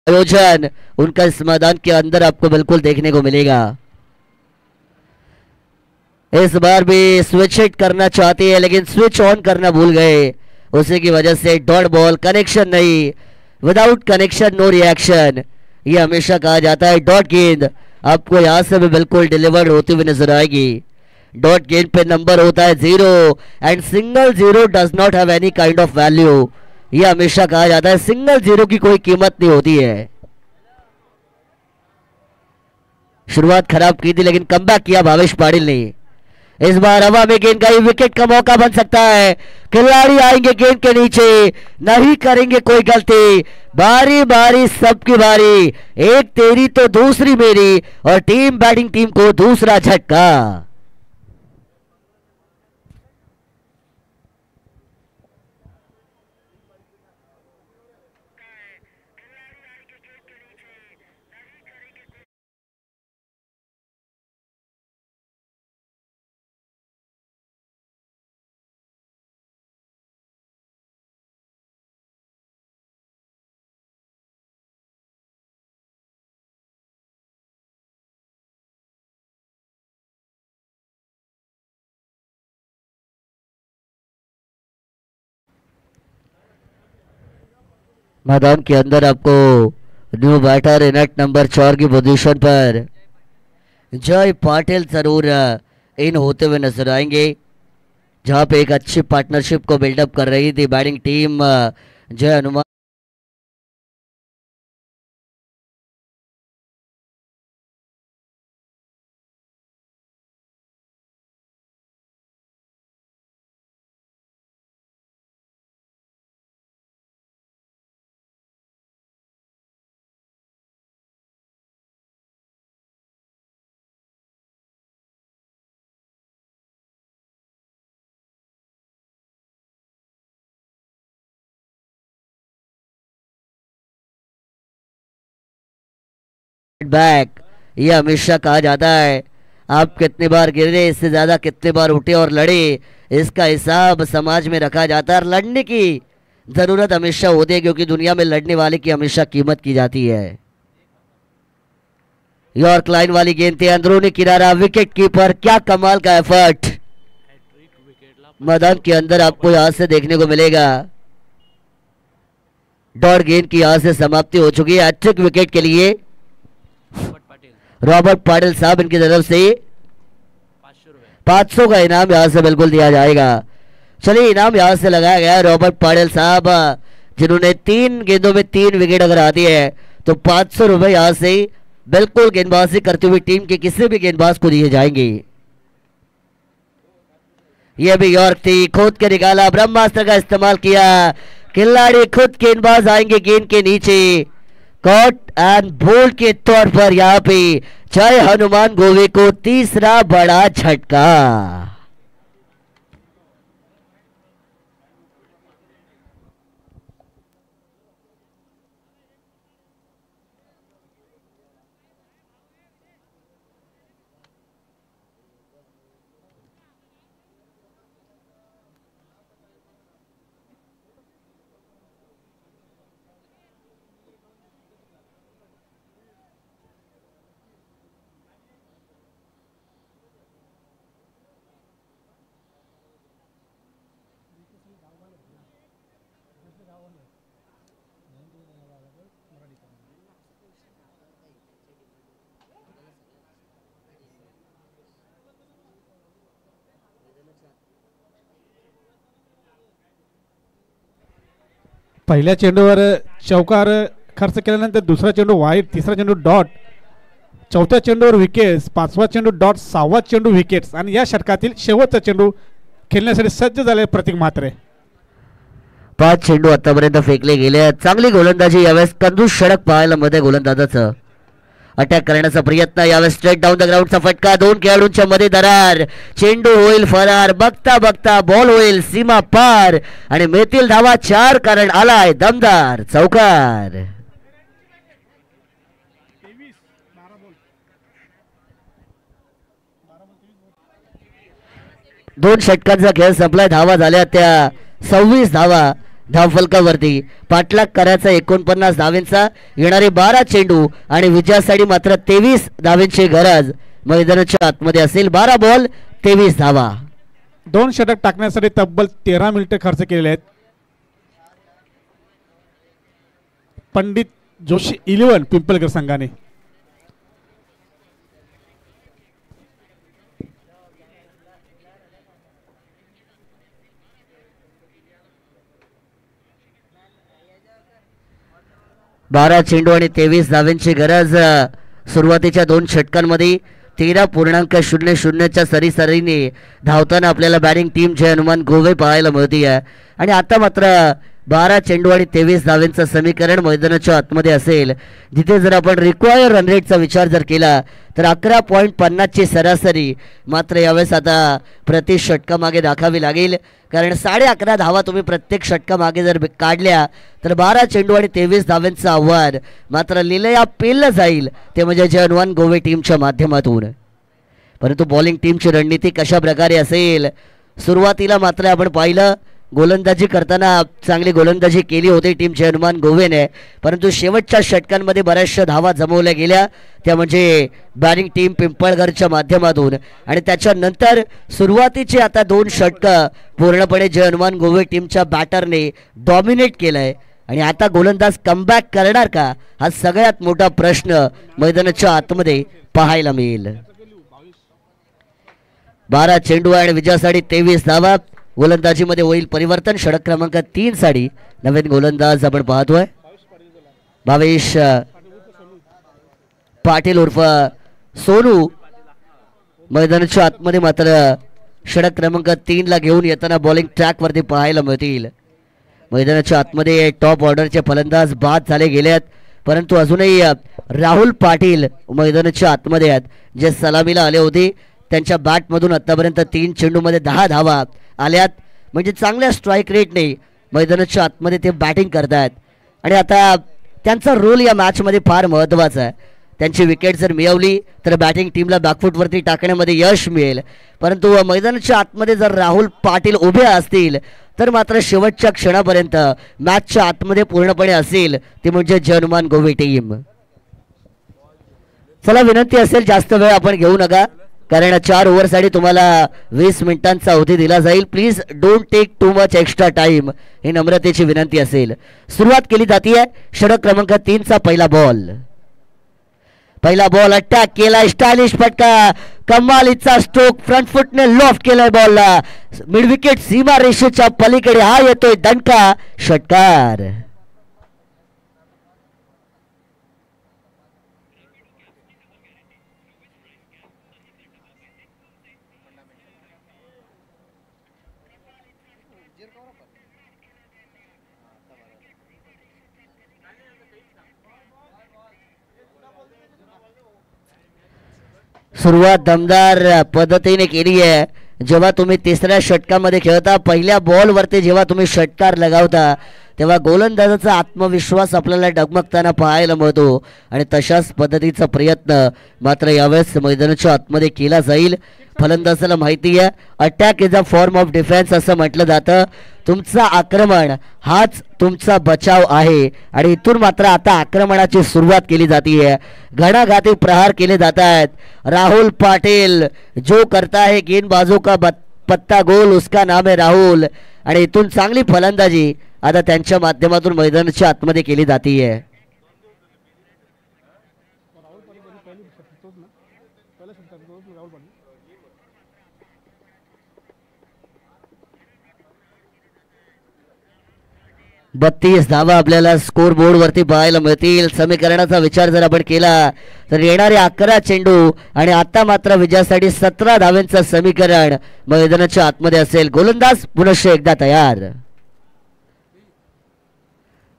आयोजन उनका इस मैदान के अंदर आपको बिल्कुल देखने को मिलेगा. इस बार भी स्विच हिट करना चाहते हैं लेकिन स्विच ऑन करना भूल गए. उसी की वजह से डॉट बॉल. कनेक्शन नहीं. Without connection no reaction. ये हमेशा कहा जाता है. डॉट गेंद आपको यहां से भी बिल्कुल डिलीवर्ड होती हुई नजर आएगी. डॉट गेंद पे नंबर होता है 0 end single 0 does not have any kind of value. यह हमेशा कहा जाता है सिंगल 0 की कोई कीमत नहीं होती है. शुरुआत खराब की थी लेकिन कमबैक किया भावेश पाटिल ने. इस बार हवा में गेंद गई. विकेट का मौका बन सकता है. खिलाड़ी आएंगे गेंद के नीचे. नहीं करेंगे कोई गलती. बारी बारी सबकी बारी. एक तेरी तो दूसरी मेरी और टीम बैटिंग टीम को दूसरा झटका. मैदान के अंदर आपको न्यू बैटर नेट नंबर 4 की पोजीशन पर जय पाटिल जरूर इन होते हुए नजर आएंगे. जहां पे एक अच्छी पार्टनरशिप को बिल्डअप कर रही थी बैटिंग टीम जय हनुमान. बैक. ये हमेशा कहा जाता है आप कितनी बार गिरे, इससे ज्यादा कितनी बार उठे और लड़े, इसका हिसाब समाज में रखा जाता है। लड़ने की जरूरत हमेशा होती है क्योंकि दुनिया में लड़ने वाले की हमेशा कीमत की जाती है। यॉर्क लाइन वाली गेंद थी, अंदरूनी किनारा, विकेट कीपर, क्या कमाल का एफर्ट मैदान के अंदर आपको यहां से देखने को मिलेगा। डॉट गेंद की यहां से समाप्ति हो चुकी है। हैट्रिक विकेट के लिए रॉबर्ट पाटिल साहब इनकी तरफ से 500 का इनाम यहां से बिल्कुल दिया जाएगा। चलिए इनाम यहां से लगाया गया है रॉबर्ट पाटिल साहब, जिन्होंने 3 गेंदों में 3 विकेट अगर आती है तो 500 रुपए यहां से बिल्कुल गेंदबाजी करती हुई टीम के किसी भी गेंदबाज को दिए जाएंगे। यह भी यॉर्क थी, खुद के निकाला, ब्रह्मास्त्र का इस्तेमाल किया, खिलाड़ी खुद गेंदबाज आएंगे गेंद के नीचे। कॉट एंड बोल्ड के तौर पर यहां पे जय हनुमान गोवे को तीसरा बड़ा झटका।
पहिल्या चेंडूवर चौकार खर्च केल्यानंतर दुसरा चेंडू वाईट, तिसरा चेंडू डॉट, चौथ्या चेंडूवर विकेट्स, 5वा चेंडू डॉट, 6वा चेंडू विकेट्स आणि या षटकातील शेवटचा चेंडू खेळण्यासाठी सज्ज झाले प्रतीक म्हात्रे।
5 चेंडू आतापर्यंत फेकले गेले। चांगली गोलंदाजी यावेळेस, कंजूस षटक पाहायला मध्ये गोलंदाजाचं। अटॅक करण्याचा प्रयत्न, यावेळेस स्ट्रेट डाऊन द ग्राउंडचा फटका, 2 खेळाडूंच्या मध्ये दरार, चेंडू होईल फरार, बघता बघता बॉल होईल सीमा पार आणि मिळतील धावा 4, कारण आलाय दमदार चौकार। 2 षटकांचा खेळ संपलाय, धावा झाल्या त्या 26 धावा धावफलकावरती। पाठलाग करायचा 49 धावेंचा, येणारे 12 चेंडू आणि विजयासाठी मात्र 23 धावेंची गरज मैदानाच्या आतमध्ये असेल। 12 बॉल 23 धावा।
2 षटक टाकण्यासाठी तब्बल 13 मिनिटे खर्च केलेले आहेत। पंडित जोशी 11 पिंपळकर संघाने।
बारा चेंडू आणि 23 धावेंची गरज। सुरुवातीच्या 2 षटकांमध्ये 13.00च्या सरीसरीने धावताना आपल्याला बॅटिंग टीम जय हनुमान गोवे पाहायला मिळते आहे आणि आता मात्र 12 चेंडू आणि 23 धावेंचं समीकरण मैदानाच्या आतमध्ये असेल, जिथे जर आपण रिक्वायर रन रेटचा विचार जर केला तर 11.50ची सरासरी मात्र यावेळेस आता प्रति षटकामागे दाखावी लागेल, कारण 11.5 धावा तुम्ही प्रत्येक षटकामागे जर काढल्या तर 12 चेंडू आणि 23 धावेंचं आव्हान मात्र लिलया पेललं जाईल, ते म्हणजे जय हनुमान गोवे टीमच्या माध्यमातून। परंतु बॉलिंग टीमची रणनीती कशा प्रकारे असेल, सुरुवातीला मात्र आपण पाहिलं गोलंदाजी करताना चांगली गोलंदाजी केली होती टीम जय हनुमान गोवेने, परंतु शेवटच्या षटकांमध्ये बऱ्याचशा धावा जमवल्या गेल्या, त्या म्हणजे बॅटिंग टीम पिंपळगरच्या माध्यमातून। आणि त्याच्यानंतर सुरुवातीचे आता 2 षटकं पूर्णपणे जय हनुमान गोवे टीमच्या बॅटरने डॉमिनेट केलंय आणि आता गोलंदाज कमबॅक करणार का, हा सगळ्यात मोठा प्रश्न मैदानाच्या आतमध्ये पाहायला मिळेल। 12 चेंडू आणि विजयासाठी 23 धावा। गोलंदाजीमध्ये होईल परिवर्तन, षटक क्रमांक 3 साठी नवीन गोलंदाज आपण पाहतोय भावेश पाटील उर्फ सोनू। मैदानाच्या आतमध्ये मात्र षटक क्रमांक 3 ला घेऊन येताना बॉलिंग ट्रॅक वरती पाहायला मिळतील। मैदानाच्या आतमध्ये टॉप ऑर्डरचे फलंदाज बाद झाले गेलेत, परंतु अजूनही राहुल पाटील मैदानाच्या आतमध्ये आहेत, जे सलामीला आले होते। त्यांच्या बॅटमधून आतापर्यंत 3 चेंडूमध्ये 10 धावा आल्यात, म्हणजे चांगल्या स्ट्राईक रेटने मैदानाच्या आतमध्ये ते बॅटिंग करतायत आणि आता त्यांचा रोल या मॅचमध्ये फार महत्त्वाचा आहे। त्यांची विकेट जर मिळवली तर बॅटिंग टीमला बॅकफूटवरती टाकण्यामध्ये यश मिळेल, परंतु मैदानाच्या आतमध्ये जर राहुल पाटील उभे असतील तर मात्र शेवटच्या क्षणापर्यंत मॅचच्या आतमध्ये पूर्णपणे असेल ती म्हणजे जय हनुमान गोवे टीम. चला विनंती असेल जास्त वेळ आपण घेऊ नका, कारण 4 ओव्हरसाठी तुम्हाला 20 मिनिटांचा अवधी दिला जाईल. Please don't take too much extra time, ही नम्रतेची विनंती असेल. सुरुवात केली जाते षटक क्रमांक 3चा पहिला बॉल अटॅक केला, स्टायलिश फटका, कमालीचा स्ट्रोक, फ्रंट फुटने लॉफ्ट केलाय बॉलला, मिड विकेट सीमा रेषेच्या पलीकडे हा येतोय दणका, षटकार. सुरुवात दमदार पद्धतीने केली आहे. जेव्हा तुम्ही तिसऱ्या षटकामध्ये खेळता, पहिल्या बॉलवरती जेव्हा तुम्ही षटकार लगावता तेव्हा गोलंदाजाचा आत्मविश्वास आपल्याला डगमगताना पाहायला मिळतो आणि तशाच पद्धतीचा प्रयत्न मात्र यावेळेस मैदानाच्या आतमध्ये केला जाईल. फलंदाजाला माहिती आहे attack is a form of defence असं म्हटलं जातं. तुमचा आक्रमण हाच तुमचा बचाव आहे आणि इथून मात्र आता आक्रमणाची सुरुवात केली जाते. घणाघाती प्रहार केले जात आहेत. राहुल पाटील जो करता है गेंद बाजू का पत्ता गोल उसका नाम है राहुल, आणि इथून चांगली फलंदाजी आता त्यांच्या माध्यमातून मैदानाच्या आतमध्ये केली जाते. बत्तीस धावा आपल्याला स्कोर बोर्ड वरती पाहायला मिळतील. समीकरणाचा विचार जर आपण केला तर येणारे 11 चेंडू आणि आता मात्र विजयासाठी 17 धावांचं समीकरण मैदानाच्या आतमध्ये असेल. गोलंदाज पुनश्च एकदा तयार.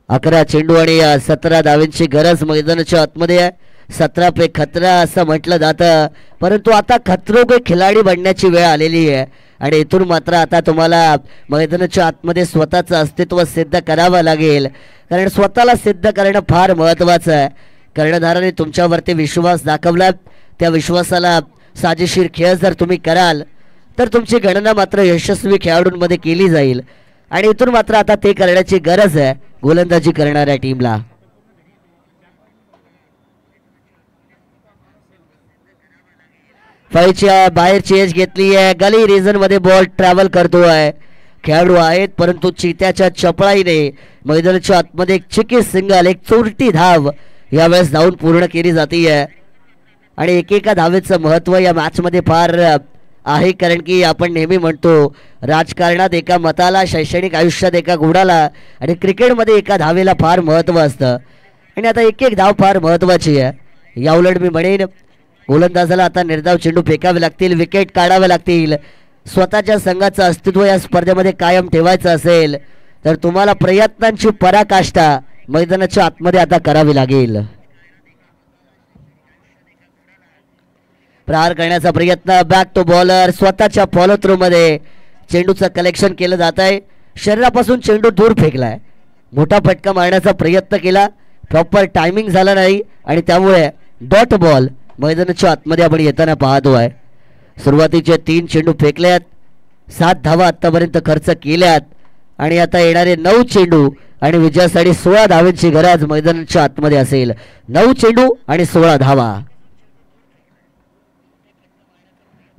11 चेंडू आणि 17 धावांची गरज मैदानाच्या आतमध्ये आहे. 17 पे खतरा असं म्हटलं जातं, परंतु आता खतरो के खिलाडी बनण्याची वेळ आलेली आहे आणि इथून मात्र आता तुम्हाला मैदानाच्या आतमध्ये स्वतःचं अस्तित्व सिद्ध करावं लागेल, कारण स्वतःला सिद्ध करणं फार महत्त्वाचं आहे. कर्णधाराने तुमच्यावरती विश्वास दाखवला, त्या विश्वासाला साजेशीर खेळ जर तुम्ही कराल तर तुमची गणना मात्र यशस्वी खेळाडूंमध्ये केली जाईल आणि इथून मात्र आता ते करण्याची गरज आहे गोलंदाजी करणाऱ्या टीमला. फाईच्या बाहेरची एज घेतली आहे. गली रिजन मध्ये बॉल ट्रॅव्हल करतोय. खेळाडू आहेत परंतु चित्याच्या चपळाईने मैदानाच्या आतमध्ये एक चिकी सिंगल, एक चोरटी धाव यावेळेस धावून पूर्ण केली जाते आणि एकेका धावेचं महत्त्व या मॅच मध्ये फार आहे, कारण की आपण नेहमी म्हणतो राजकारणात एका मताला, शैक्षणिक आयुष्यात एका गुणाला आणि क्रिकेटमध्ये एका धावेला फार महत्त्व असतं आणि आता एक एक धाव फार महत्त्वाची आहे. याउलट मी म्हणेन गोलंदाजाला आता निर्धाव चेंडू फेकावे लागतील, विकेट काढावे लागतील. स्वतःच्या संघाचं अस्तित्व या स्पर्धेमध्ये कायम ठेवायचं असेल तर तुम्हाला प्रयत्नांची पराकाष्ठा मैदानाच्या आतमध्ये आता करावी लागेल. प्रहार करण्याचा प्रयत्न, बॅक टू बॉलर, स्वतःच्या फॉलो थ्रू मध्ये चेंडूचं कलेक्शन केलं जात आहे. शरीरापासून चेंडू दूर फेकलाय, मोठा फटका मारण्याचा प्रयत्न केला, प्रॉपर टायमिंग झाला नाही आणि त्यामुळे डॉट बॉल मैदानाच्या आतमध्ये आपण येताना पाहतोय. सुरुवातीचे 3 चेंडू फेकल्यात, 7 धावा आतापर्यंत खर्च केल्यात आणि आता येणारे 9 चेंडू आणि विजयासाठी 16 धावांची गरज मैदानाच्या आतमध्ये असेल. 9 चेंडू आणि 16 धावा.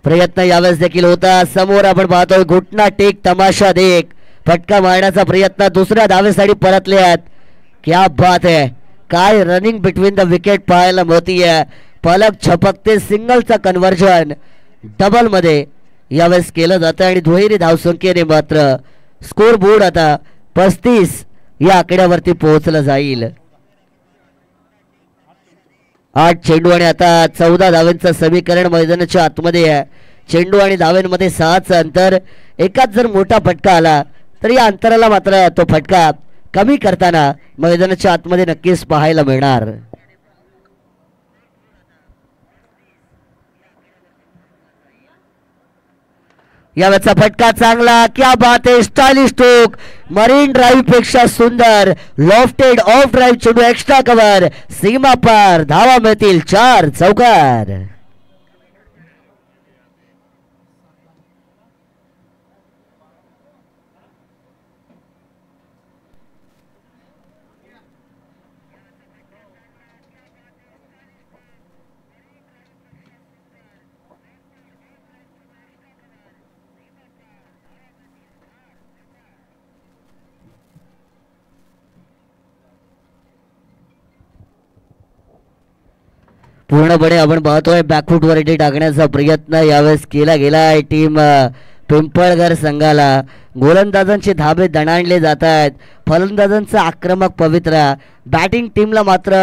प्रयत्न यावेळेस देखील होता. समोर आपण पाहतोय घुटना टेक तमाशा देख, फटका मारण्याचा प्रयत्न, दुसऱ्या धावेसाठी परतल्यात. क्या बात है, काय रनिंग बिटवीन द विकेट पाहायला मिळतीये. पलक छपकते, सिंगलचा कन्व्हर्जन डबल मध्ये यावेळेस केलं जातं आणि दुहेरी धावसंख्येने मात्र स्कोर बोर्ड आता 35 या आकड्यावरती पोहोचलं जाईल. 8 चेंडू आणि आता 14 धावांचं समीकरण मैदानाच्या आतमध्ये आहे. चेंडू आणि धावांमध्ये 6चं अंतर. एकाच जर मोठा फटका आला तर या अंतराला मात्र तो फटका कमी करताना मैदानाच्या आतमध्ये नक्कीच पाहायला मिळणार. यावेळेचा फटका चांगला, क्या बात आहे, स्टायलिश स्ट्रोक, मरीन ड्राईव्ह पेक्षा सुंदर, लॉफ्टेड ऑफ ड्राईव्ह चेंडू, एक्स्ट्रा कव्हर, सीमा पार, धावा मिळतील 4 चौकार. पूर्णपणे आपण पाहतोय बॅकफूट वरती टाकण्याचा प्रयत्न यावेळेस केला गेलाय टीम पिंपळगर संघाला. गोलंदाजांचे धाबे दणाणले जात आहेत, फलंदाजांचा आक्रमक पवित्रा बॅटिंग टीमला मात्र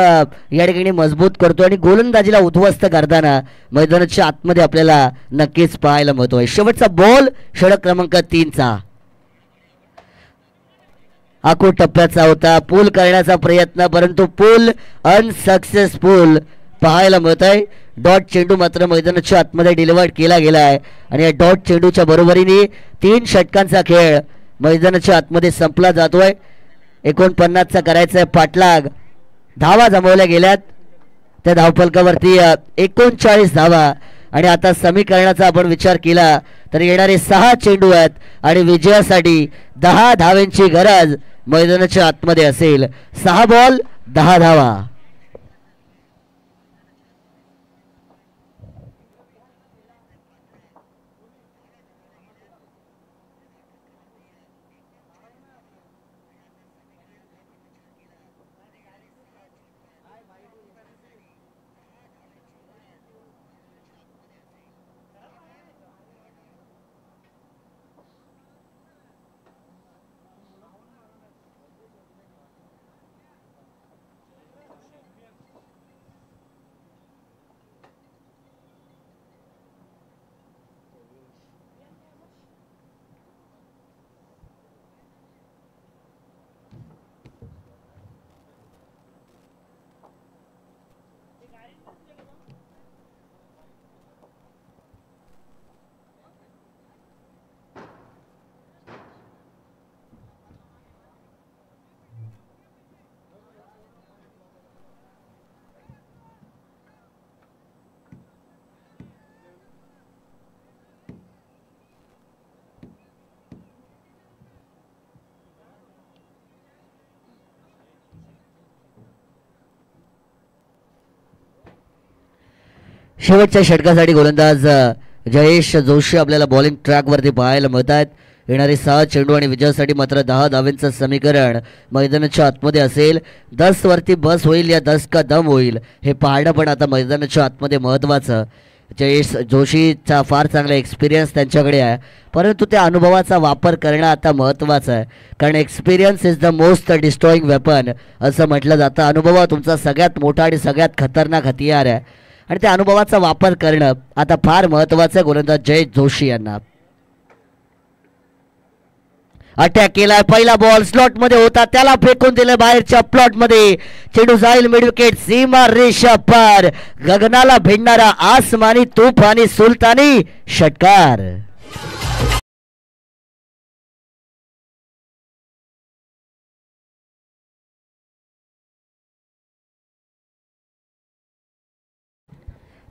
या ठिकाणी मजबूत करतो आणि गोलंदाजीला उद्ध्वस्त करताना मैदानाच्या आतमध्ये आपल्याला नक्कीच पाहायला मिळतोय. शेवटचा बॉल षटक क्रमांक 3चा आखो टप्प्याचा होता, पूल करण्याचा प्रयत्न परंतु पूल अनसक्सेसफुल पाहायला मिळत आहे. डॉट चेंडू मात्र मैदानाच्या आतमध्ये डिलिव्हर्ड केला गेला आहे आणि या डॉट चेंडूच्या बरोबरीने 3 षटकांचा खेळ मैदानाच्या आतमध्ये संपला जातोय. 49चा करायचा आहे पाठलाग, धावा जमवल्या गेल्यात त्या धावफलकावरती 39 धावा आणि आता समीकरणाचा आपण विचार केला तर येणारे 6 चेंडू आहेत आणि विजयासाठी 10 धावांची गरज मैदानाच्या आतमध्ये असेल. 6 बॉल 10 धावा. शेवटच्या षटकासाठी गोलंदाज जयेश जोशी आपल्याला बॉलिंग ट्रॅकवरती पाहायला मिळत आहेत. येणारे 6 चेंडू आणि विजयासाठी मात्र 10 धावांचं समीकरण मैदानाच्या आतमध्ये असेल. 10 वरती बस होईल या 10 का दम होईल हे पाहणं पण आता मैदानाच्या आतमध्ये महत्त्वाचं. जयेश जोशीचा फार चांगला एक्सपिरियन्स त्यांच्याकडे आहे परंतु त्या अनुभवाचा वापर करणं आता महत्त्वाचं आहे कारण experience is the most डिस्ट्रॉईंग weapon असं म्हटलं जातं. अनुभव तुमचा सगळ्यात मोठा आणि सगळ्यात खतरनाक हतियार आहे आणि त्या अनुभवाचा वापर करणं आता फार महत्त्वाचं आहे गोलंदाज जयेश जोशी यांना. अटॅक केलाय, पहिला बॉल स्लॉट मध्ये होता त्याला फेकून दिलं बाहेरच्या प्लॉट मध्ये, चेंडू जाईल मिड विकेट, सीमा रेषा पार, गगनाला भिडणारा आसमानी तुफानी सुलतानी षटकार.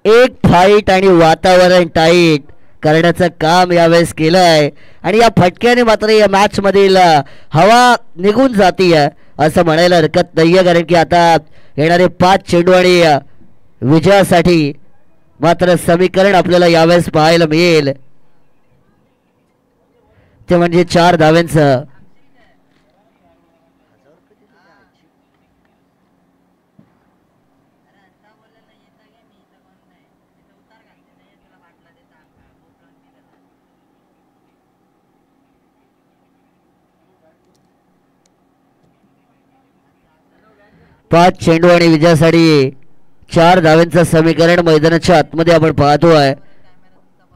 एक फाईट आणि वातावरण टाईट करण्याचं काम यावेळेस केलं आहे आणि या फटक्याने मात्र या मॅच मधील हवा निघून जातीय असं म्हणायला हरकत नाहीये कारण की आता येणारे 5 चेंडू आणि विजयासाठी मात्र समीकरण आपल्याला यावेळेस पाहायला मिळेल ते म्हणजे 4 धावांचं. पाच चेंडू आणि विजयासाठी 4 धावांचं समीकरण मैदानाच्या आतमध्ये आपण पाहतोय.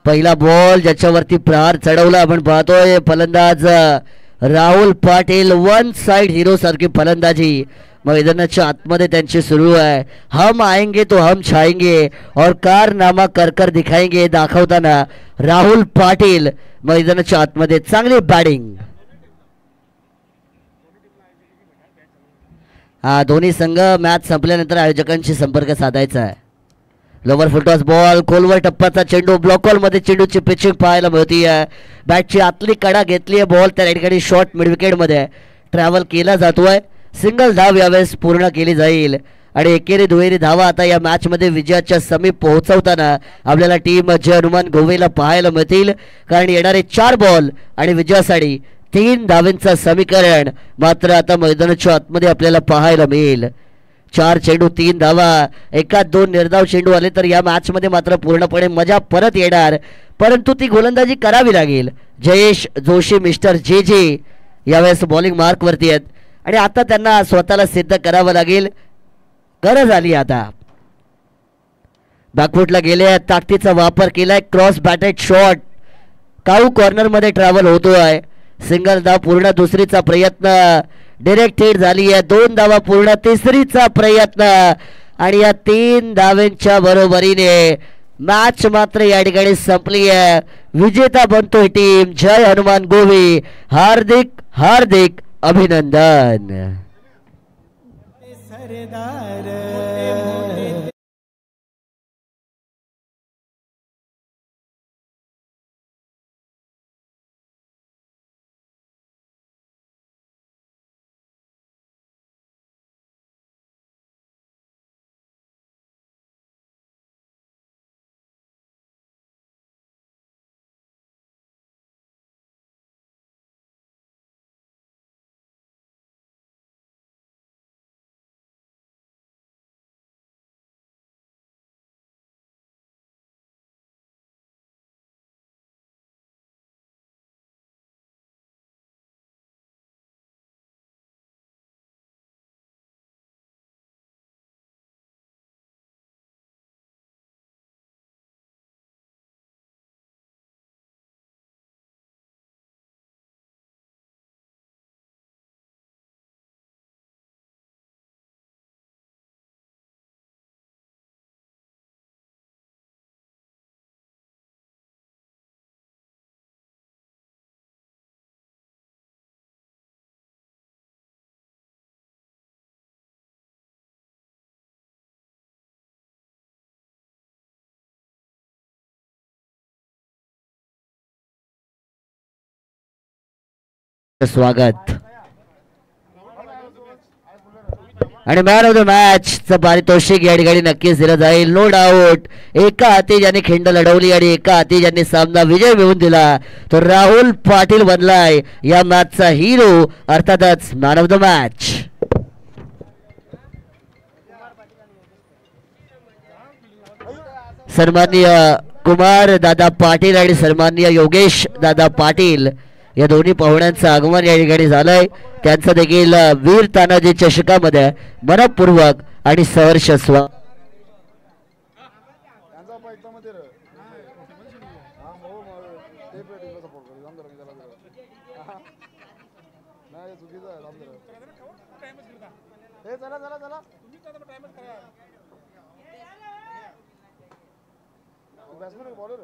पहिला बॉल ज्याच्यावरती प्रहार चढवला आपण पाहतोय फलंदाज Rahul Patil, one side hero सारखी फलंदाजी मैदानाच्या आतमध्ये त्यांची सुरू आहे. हम आएंगे तो हम छाएंगे और कारनामा कर कर दिखाएंगे दाखवताना राहुल पाटील मैदानाच्या आतमध्ये चांगली बॅटिंग. हा दोन्ही संघ मॅच संपल्यानंतर आयोजकांशी संपर्क साधायचा आहे. लोवर फुलटॉस बॉल खोलवर टप्प्याचा चेंडू ब्लॉक बॉल मध्ये चेंडूची पिचिंग पाहायला मिळतीये. बॅटची आतली कडा घेतली आहे बॉल त्या ठिकाणी शॉर्ट मिड विकेट मध्ये ट्रॅव्हल केला जातोय. सिंगल धाव यावेळेस पूर्ण केली जाईल आणि एकेरी दुहेरी धावा आता या मॅच मध्ये विजयाच्या समीप पोहोचवताना आपल्याला टीम जय हनुमान गोवेला पाहायला मिळतील. कारण येणारे 4 बॉल आणि विजयासाठी 3 धावांचं समीकरण मात्र आता मैदानाच्या आतमध्ये आपल्याला पाहायला मिळेल. 4 चेंडू 3 धावा, एकात 2 निर्धाव चेंडू आले तर या मॅच मध्ये मात्र पूर्णपणे मजा परत येणार. परंतु ती गोलंदाजी करावी लागेल. जयेश जोशी मिस्टर जे जे यावेळेस बॉलिंग मार्क वरती आहेत आणि आता त्यांना स्वतःला सिद्ध करावं लागेल. गरज आली आता. बॅकफुटला गेले, ताकदीचा वापर केलाय, क्रॉस बॅटेड शॉट काऊ कॉर्नर मध्ये ट्रॅव्हल होतोय. सिंगल धाव पूर्ण, दुसरीचा प्रयत्न डायरेक्ट हिट झाली आहे. 2 धावा पूर्ण, तिसरीचा प्रयत्न आणि या 3 धावांच्या बरोबरीने मॅच मात्र या ठिकाणी संपली आहे. विजेता बनतोय टीम जय हनुमान गोवे. हार्दिक हार्दिक अभिनंदन. स्वागत आणि मॅन ऑफ द मॅच चं पारितोषिक या ठिकाणी नक्कीच दिलं जाईल. नो डाऊट एका हाती ज्यांनी खिंड लढवली आणि एका हाती ज्यांनी सामना विजय मिळवून दिला तो राहुल पाटील बनलाय या मॅचचा हिरो, अर्थातच मॅन ऑफ द मॅच. सन्माननीय कुमार दादा पाटील आणि सन्माननीय योगेश दादा पाटील या दोन्ही पाहुण्यांचं आगमन या ठिकाणी झालंय. त्यांचं देखील वीर तानाजी चषकामध्ये मनपूर्वक आणि सहर्ष स्वागत.
Batsman bowler